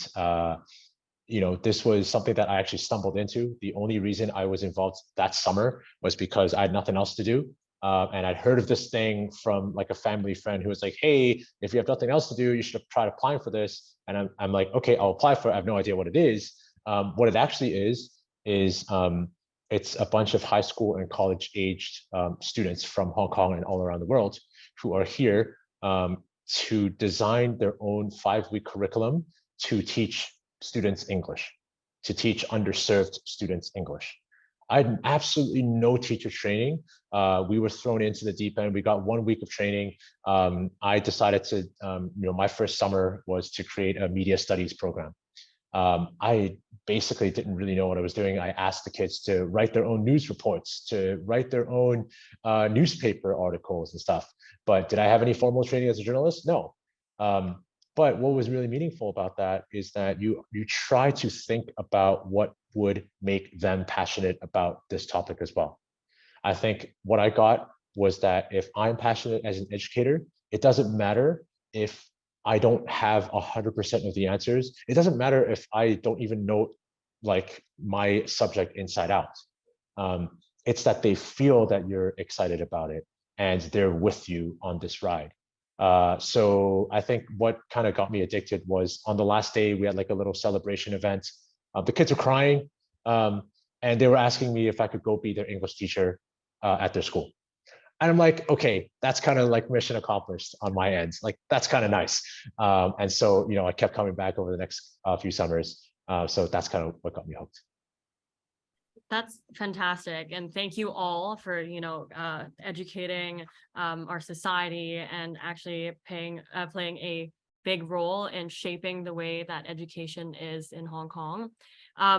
this was something that I actually stumbled into. The only reason I was involved that summer was because I had nothing else to do. And I'd heard of this thing from like a family friend who was like, hey, if you have nothing else to do, you should try applying for this. And I'm like, okay, I'll apply for it. I have no idea what it is. What it actually is it's a bunch of high school and college aged students from Hong Kong and all around the world who are here to design their own 5-week curriculum to teach students English, to teach underserved students English. I had absolutely no teacher training. We were thrown into the deep end. We got 1 week of training. I decided to, my first summer was to create a media studies program. I basically didn't really know what I was doing. I asked the kids to write their own news reports, to write their own newspaper articles and stuff. But did I have any formal training as a journalist? No. But what was really meaningful about that is that you try to think about what would make them passionate about this topic as well. I think what I got was that if I'm passionate as an educator, it doesn't matter if I don't have 100% of the answers. It doesn't matter if I don't even know like my subject inside out. It's that they feel that you're excited about it and they're with you on this ride. So I think what kind of got me addicted was on the last day, we had like a little celebration event. The kids were crying, and they were asking me if I could go be their English teacher at their school. And I'm like, okay, that's kind of like mission accomplished on my end. Like, that's kind of nice. And so, I kept coming back over the next few summers. So that's kind of what got me hooked. That's fantastic. And thank you all for, educating our society and actually playing a big role in shaping the way that education is in Hong Kong.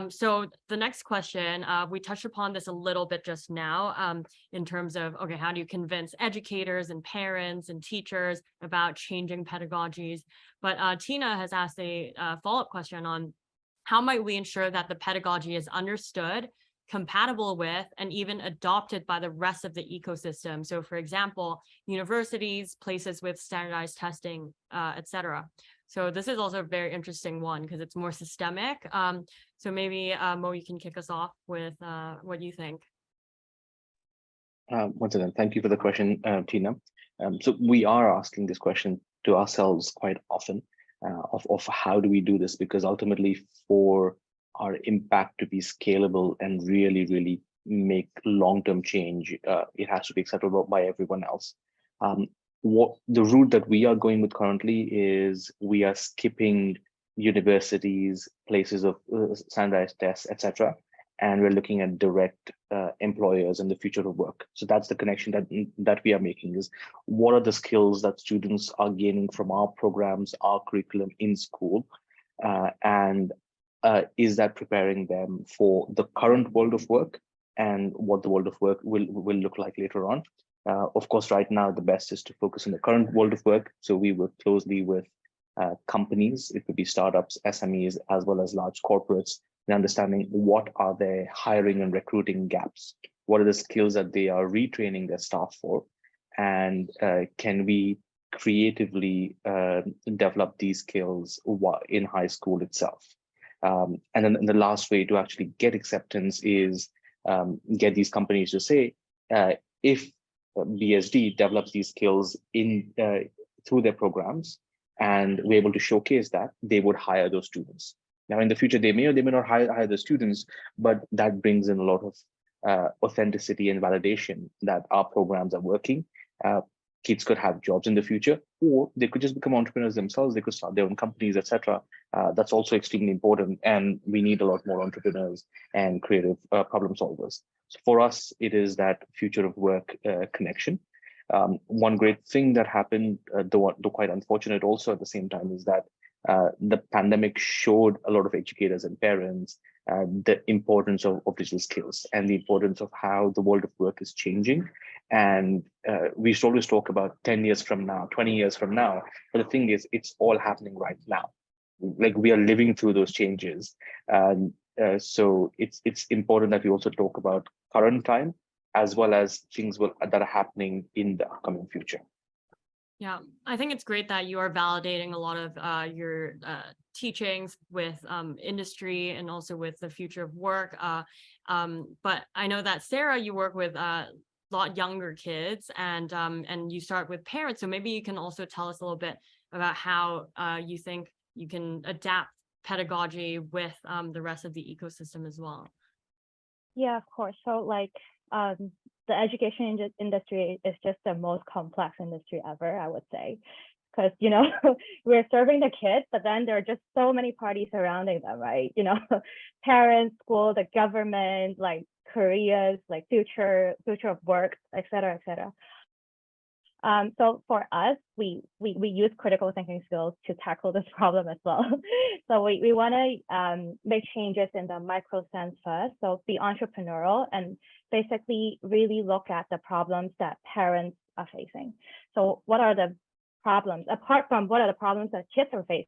So the next question, we touched upon this a little bit just now in terms of, okay, how do you convince educators and parents and teachers about changing pedagogies? But Tina has asked a follow-up question on how might we ensure that the pedagogy is understood, compatible with and even adopted by the rest of the ecosystem. So for example, universities, places with standardized testing, etc. So this is also a very interesting one because it's more systemic. So maybe Mo, you can kick us off with what you think. Once again, thank you for the question, Tina. So we are asking this question to ourselves quite often of how do we do this? Because ultimately for our impact to be scalable and really, really make long-term change, it has to be acceptable by everyone else. What the route that we are going with currently is we are skipping universities, places of standardized tests, etc. And we're looking at direct employers and the future of work. So that's the connection that we are making is what are the skills that students are gaining from our programs, our curriculum in school, and is that preparing them for the current world of work and what the world of work will look like later on. Of course, right now, the best is to focus on the current world of work. So we work closely with companies, it could be startups, SMEs, as well as large corporates, and understanding what are their hiring and recruiting gaps, what are the skills that they are retraining their staff for, and can we creatively develop these skills in high school itself. And then the last way to actually get acceptance is get these companies to say, if BSD develops these skills in through their programs, and we're able to showcase that, they would hire those students. Now, in the future, they may or they may not hire the students, but that brings in a lot of authenticity and validation that our programs are working. Kids could have jobs in the future, or they could just become entrepreneurs themselves. They could start their own companies, etc. That's also extremely important, and we need a lot more entrepreneurs and creative problem solvers. So for us, it is that future of work connection. One great thing that happened, though quite unfortunate also at the same time, is that the pandemic showed a lot of educators and parents the importance of digital skills and the importance of how the world of work is changing. And we should always talk about 10 years from now, 20 years from now. But the thing is, it's all happening right now. Like we are living through those changes. So it's important that we also talk about current time as well as things that are happening in the upcoming future. Yeah, I think it's great that you are validating a lot of your teachings with industry and also with the future of work. But I know that Sarah, you work with a lot younger kids and you start with parents. So maybe you can also tell us a little bit about how you think you can adapt pedagogy with the rest of the ecosystem as well. Yeah, of course. So like the education industry is just the most complex industry ever, I would say, because, you know, we're serving the kids, but then there are just so many parties surrounding them, right? You know, parents, school, the government, like careers, like future of work, et cetera, et cetera. So for us, we use critical thinking skills to tackle this problem as well. So we want to make changes in the micro sense first. So be entrepreneurial and basically really look at the problems that parents are facing. So what are the problems, apart from what are the problems that kids are facing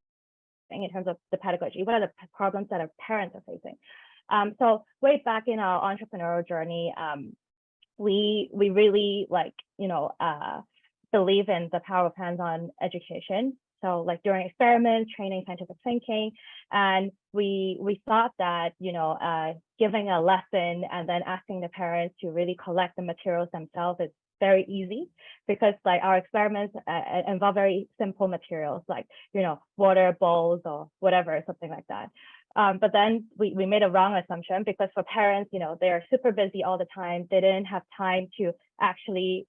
in terms of the pedagogy, what are the problems that our parents are facing? So way back in our entrepreneurial journey, we really like, you know, believe in the power of hands-on education. So like during experiments, training scientific thinking, and we thought that, you know, giving a lesson and then asking the parents to really collect the materials themselves is very easy, because like our experiments involve very simple materials like, you know, water bowls or whatever, something like that. But then we made a wrong assumption, because for parents, you know, they're super busy all the time. They didn't have time to actually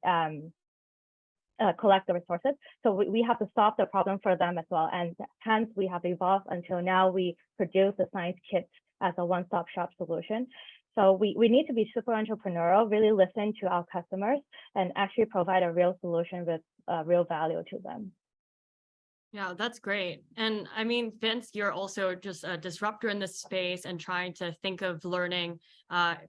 collect the resources. So we have to solve the problem for them as well. And hence we have evolved until now we produce the science kits as a one-stop shop solution. So we need to be super entrepreneurial, really listen to our customers and actually provide a real solution with real value to them. Yeah, that's great. And I mean, Vince, you're also just a disruptor in this space and trying to think of learning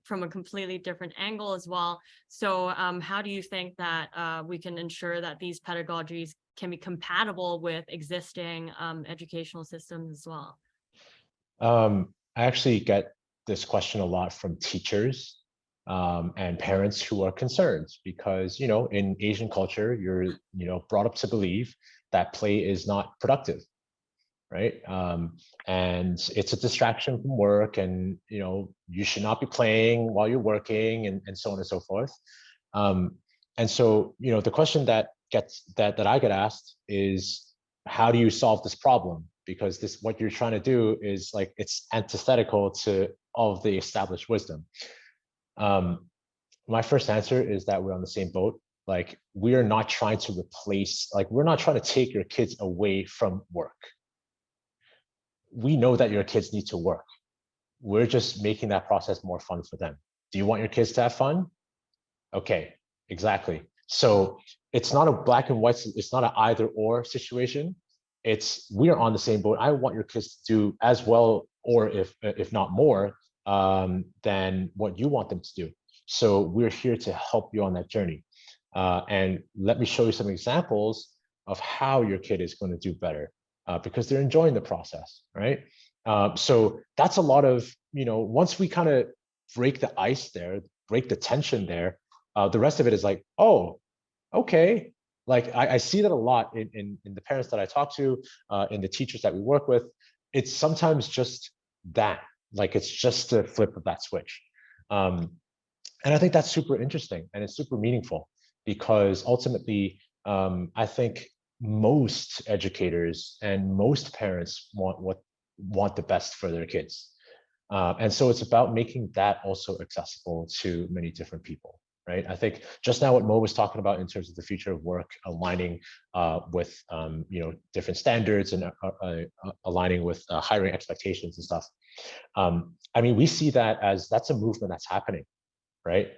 from a completely different angle as well. So how do you think that we can ensure that these pedagogies can be compatible with existing educational systems as well? I actually get this question a lot from teachers and parents who are concerned because, in Asian culture, you're, brought up to believe that play is not productive, right? And it's a distraction from work, and you should not be playing while you're working, and so on and so forth. And so, the question that I get asked is, how do you solve this problem? Because what you're trying to do is like, it's antithetical to all of the established wisdom. My first answer is that we're on the same boat. Like, we are not trying to replace, like, we're not trying to take your kids away from work. We know that your kids need to work. We're just making that process more fun for them. Do you want your kids to have fun? Okay, exactly. So it's not a black and white, it's not an either or situation. It's, we are on the same boat. I want your kids to do as well, or if not more, than what you want them to do. So we're here to help you on that journey. And let me show you some examples of how your kid is going to do better, because they're enjoying the process, right? So that's a lot of, once we kind of break the ice there, break the tension there, the rest of it is like, oh, okay. Like, I see that a lot in the parents that I talk to, in the teachers that we work with. It's sometimes just that, like, it's just a flip of that switch. And I think that's super interesting, and it's super meaningful, because ultimately, I think most educators and most parents want the best for their kids. And so it's about making that also accessible to many different people, right? I think just now what Mo was talking about in terms of the future of work, aligning with different standards, and aligning with hiring expectations and stuff. I mean, we see that as, that's a movement that's happening, right?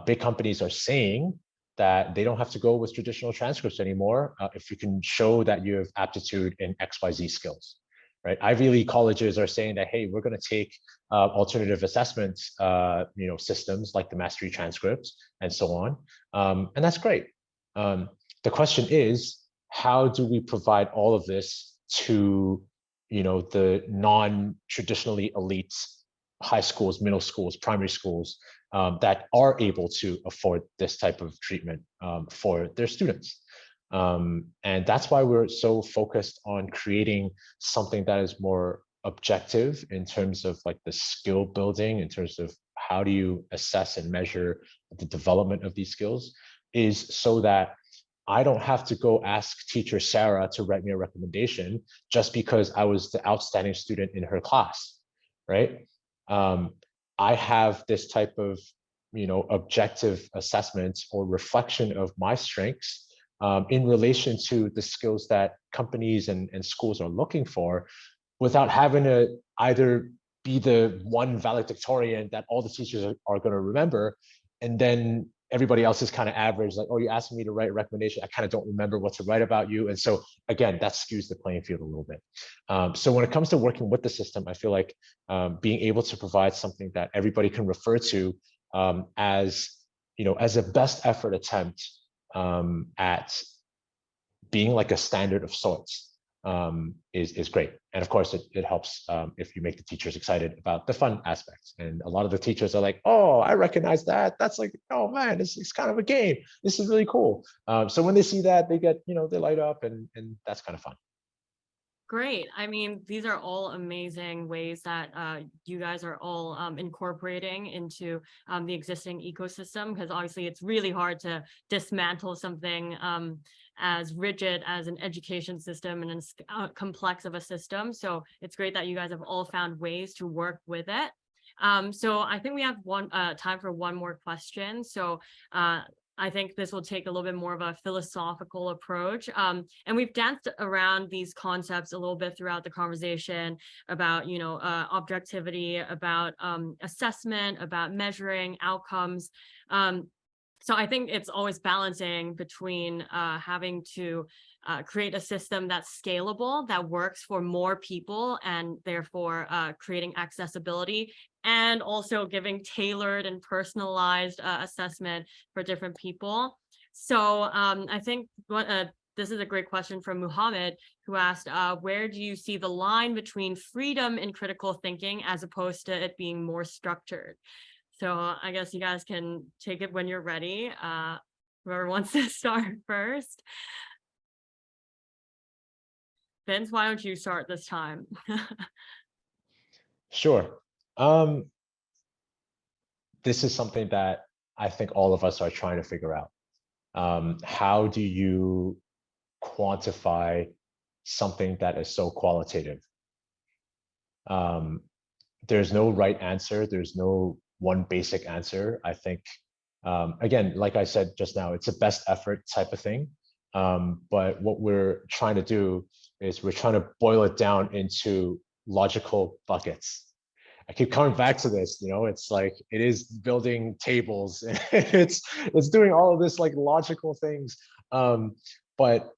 Big companies are saying that they don't have to go with traditional transcripts anymore if you can show that you have aptitude in XYZ skills, right? Ivy League colleges are saying that, hey, we're going to take alternative assessment systems like the mastery transcripts and so on, and that's great. The question is, how do we provide all of this to the non-traditionally elite high schools, middle schools, primary schools that are able to afford this type of treatment for their students? And that's why we're so focused on creating something that is more objective in terms of like the skill building, in terms of how do you assess and measure the development of these skills, is so that I don't have to go ask teacher Sarah to write me a recommendation just because I was the outstanding student in her class, right? I have this type of objective assessment or reflection of my strengths in relation to the skills that companies and schools are looking for, without having to either be the one valedictorian that all the teachers are going to remember, and then everybody else is kind of average, like, oh, you asked me to write a recommendation, I kind of don't remember what to write about you. And so again, that skews the playing field a little bit. So when it comes to working with the system, I feel like being able to provide something that everybody can refer to as a best effort attempt at being like a standard of sorts is great. And of course, it helps if you make the teachers excited about the fun aspects. And a lot of the teachers are like, oh, I recognize that. That's like, oh man, it's kind of a game. This is really cool. So when they see that, they get, they light up, and that's kind of fun. Great. I mean, these are all amazing ways that you guys are all incorporating into the existing ecosystem, because obviously it's really hard to dismantle something as rigid as an education system and as complex of a system. So it's great that you guys have all found ways to work with it. So I think we have time for one more question. So I think this will take a little bit more of a philosophical approach. And we've danced around these concepts a little bit throughout the conversation about, objectivity, about assessment, about measuring outcomes. So I think it's always balancing between having to create a system that's scalable, that works for more people, and therefore creating accessibility, and also giving tailored and personalized assessment for different people. So I think this is a great question from Muhammad, who asked, where do you see the line between freedom and critical thinking as opposed to it being more structured? So I guess you guys can take it when you're ready. Whoever wants to start first. Vince, why don't you start this time? Sure. This is something that I think all of us are trying to figure out. How do you quantify something that is so qualitative? There's no right answer. There's no one basic answer. I think, again, like I said just now, it's a best effort type of thing. But what we're trying to do is we're trying to boil it down into logical buckets. I keep coming back to this, it's like it is building tables. it's doing all of this like logical things. But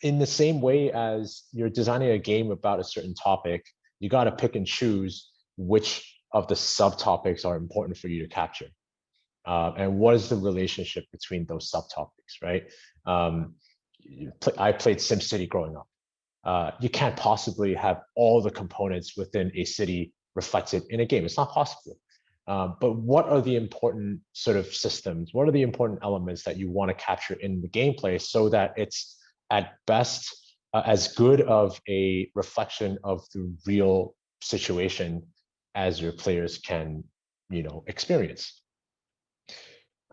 in the same way as you're designing a game about a certain topic, you got to pick and choose which of the subtopics are important for you to capture. And what is the relationship between those subtopics, right? I played SimCity growing up. You can't possibly have all the components within a city reflected in a game. It's not possible. But what are the important sort of systems? What are the important elements that you want to capture in the gameplay so that it's at best as good of a reflection of the real situation as your players can, experience?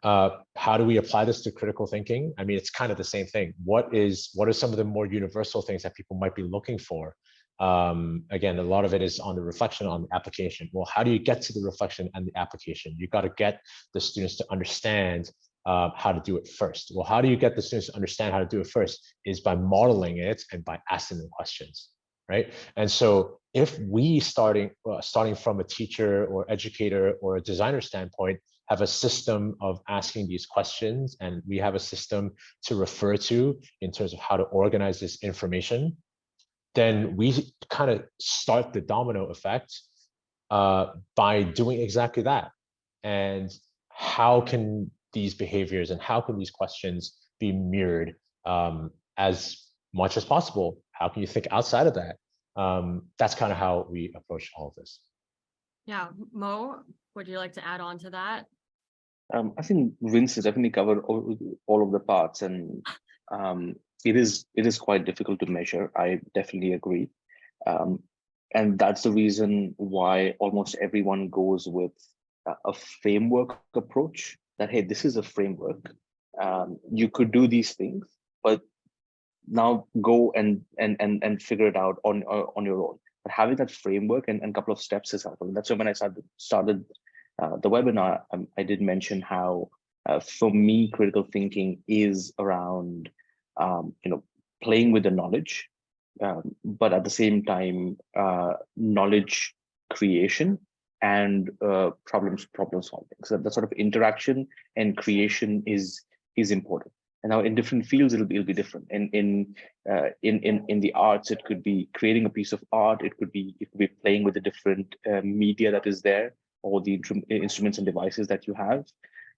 How do we apply this to critical thinking? I mean, it's kind of the same thing. What are some of the more universal things that people might be looking for? Again, a lot of it is on the reflection, on the application. Well, how do you get to the reflection and the application? You got to get the students to understand how to do it first. Well, how do you get the students to understand how to do it first? Is by modeling it and by asking them questions, right? And so if we starting from a teacher or educator or a designer standpoint, have a system of asking these questions, and we have a system to refer to in terms of how to organize this information, then we kind of start the domino effect by doing exactly that. And how can these behaviors and how can these questions be mirrored as much as possible? How can you think outside of that? That's kind of how we approach all of this. Yeah, Mo, would you like to add on to that? I think Vince has definitely covered all of the parts, and it is quite difficult to measure. I definitely agree. And that's the reason why almost everyone goes with a framework approach, that, hey, this is a framework. You could do these things, but now go and figure it out on your own. But having that framework and a couple of steps is helpful. And that's when I started the webinar. I did mention how for me, critical thinking is around playing with the knowledge, but at the same time, knowledge creation and problem solving. So that sort of interaction and creation is important. And now in different fields, it'll be different. And in the arts, it could be creating a piece of art. It could be playing with the different media that is there, or the instruments and devices that you have,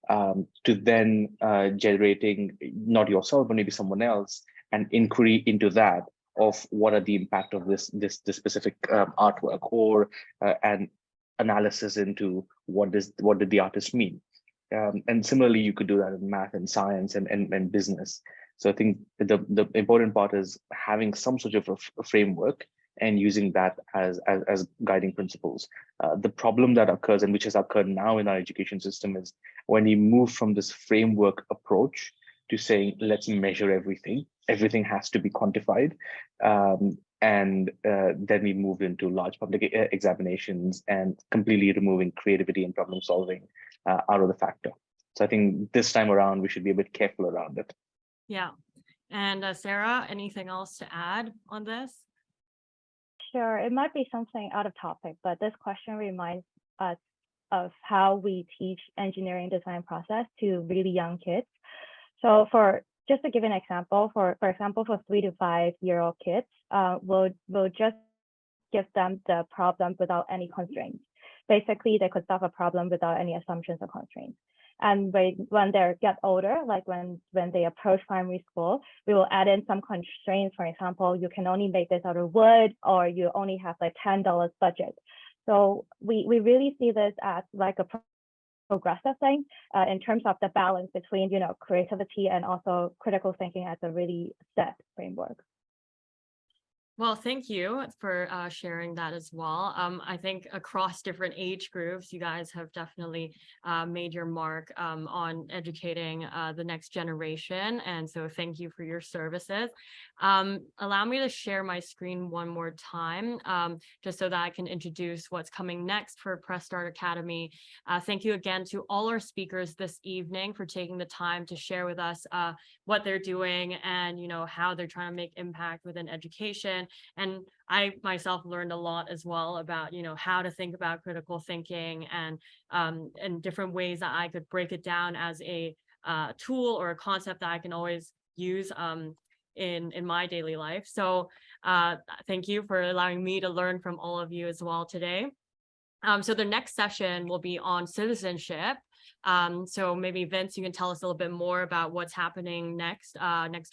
to then generating, not yourself, but maybe someone else, an inquiry into that of what are the impact of this specific artwork, or an analysis into what did the artist mean. And similarly, you could do that in math and science and business. So I think the important part is having some sort of a framework and using that as guiding principles. The problem that occurs, and which has occurred now in our education system, is when you move from this framework approach to saying, let's measure everything. Everything has to be quantified. And then we move into large public examinations and completely removing creativity and problem solving out of the factor. So I think this time around, we should be a bit careful around it. Yeah. And Sarah, anything else to add on this? Sure, it might be something out of topic, but this question reminds us of how we teach engineering design process to really young kids. So just to give an example, for example, for 3 to 5 year old kids, we'll just give them the problem without any constraints. Basically, they could solve a problem without any assumptions or constraints. And when they get older, like when they approach primary school, we will add in some constraints. For example, you can only make this out of wood, or you only have like $10 budget. So we really see this as like a progressive thing in terms of the balance between, creativity and also critical thinking as a really set framework. Well, thank you for sharing that as well. I think across different age groups, you guys have definitely made your mark on educating the next generation. And so thank you for your services. Allow me to share my screen one more time, just so that I can introduce what's coming next for Press Start Academy. Thank you again to all our speakers this evening for taking the time to share with us what they're doing and how they're trying to make impact within education. And I myself learned a lot as well about how to think about critical thinking and different ways that I could break it down as a tool or a concept that I can always use in my daily life. So thank you for allowing me to learn from all of you as well today. So the next session will be on citizenship. So maybe Vince, you can tell us a little bit more about what's happening next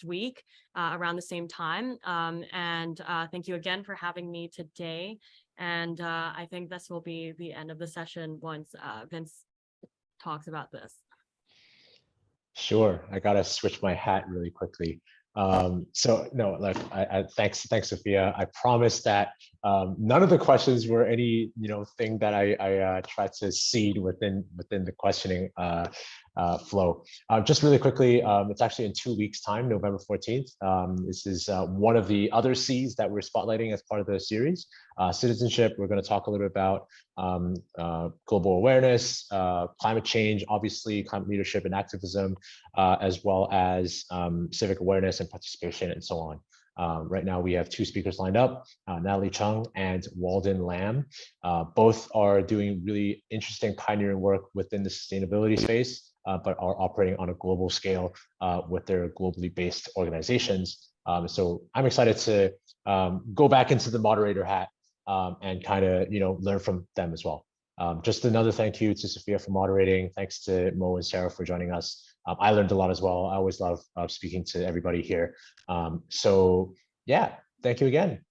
week around the same time. And thank you again for having me today. And I think this will be the end of the session once Vince talks about this. Sure, I gotta switch my hat really quickly. So no, look, thanks, Sophia. I promise that none of the questions were any thing that I tried to seed within the questioning flow. Just really quickly, it's actually in 2 weeks' time, November 14th. This is one of the other C's that we're spotlighting as part of the series. Citizenship, we're going to talk a little bit about global awareness, climate change, obviously climate leadership and activism, as well as civic awareness and participation and so on. Right now we have 2 speakers lined up, Natalie Chung and Walden Lam. Both are doing really interesting pioneering work within the sustainability space, but are operating on a global scale with their globally based organizations. So I'm excited to go back into the moderator hat and kind of learn from them as well. Just another thank you to Sophia for moderating. Thanks to Mo and Sarah for joining us. I learned a lot as well. I always love speaking to everybody here. So yeah, thank you again.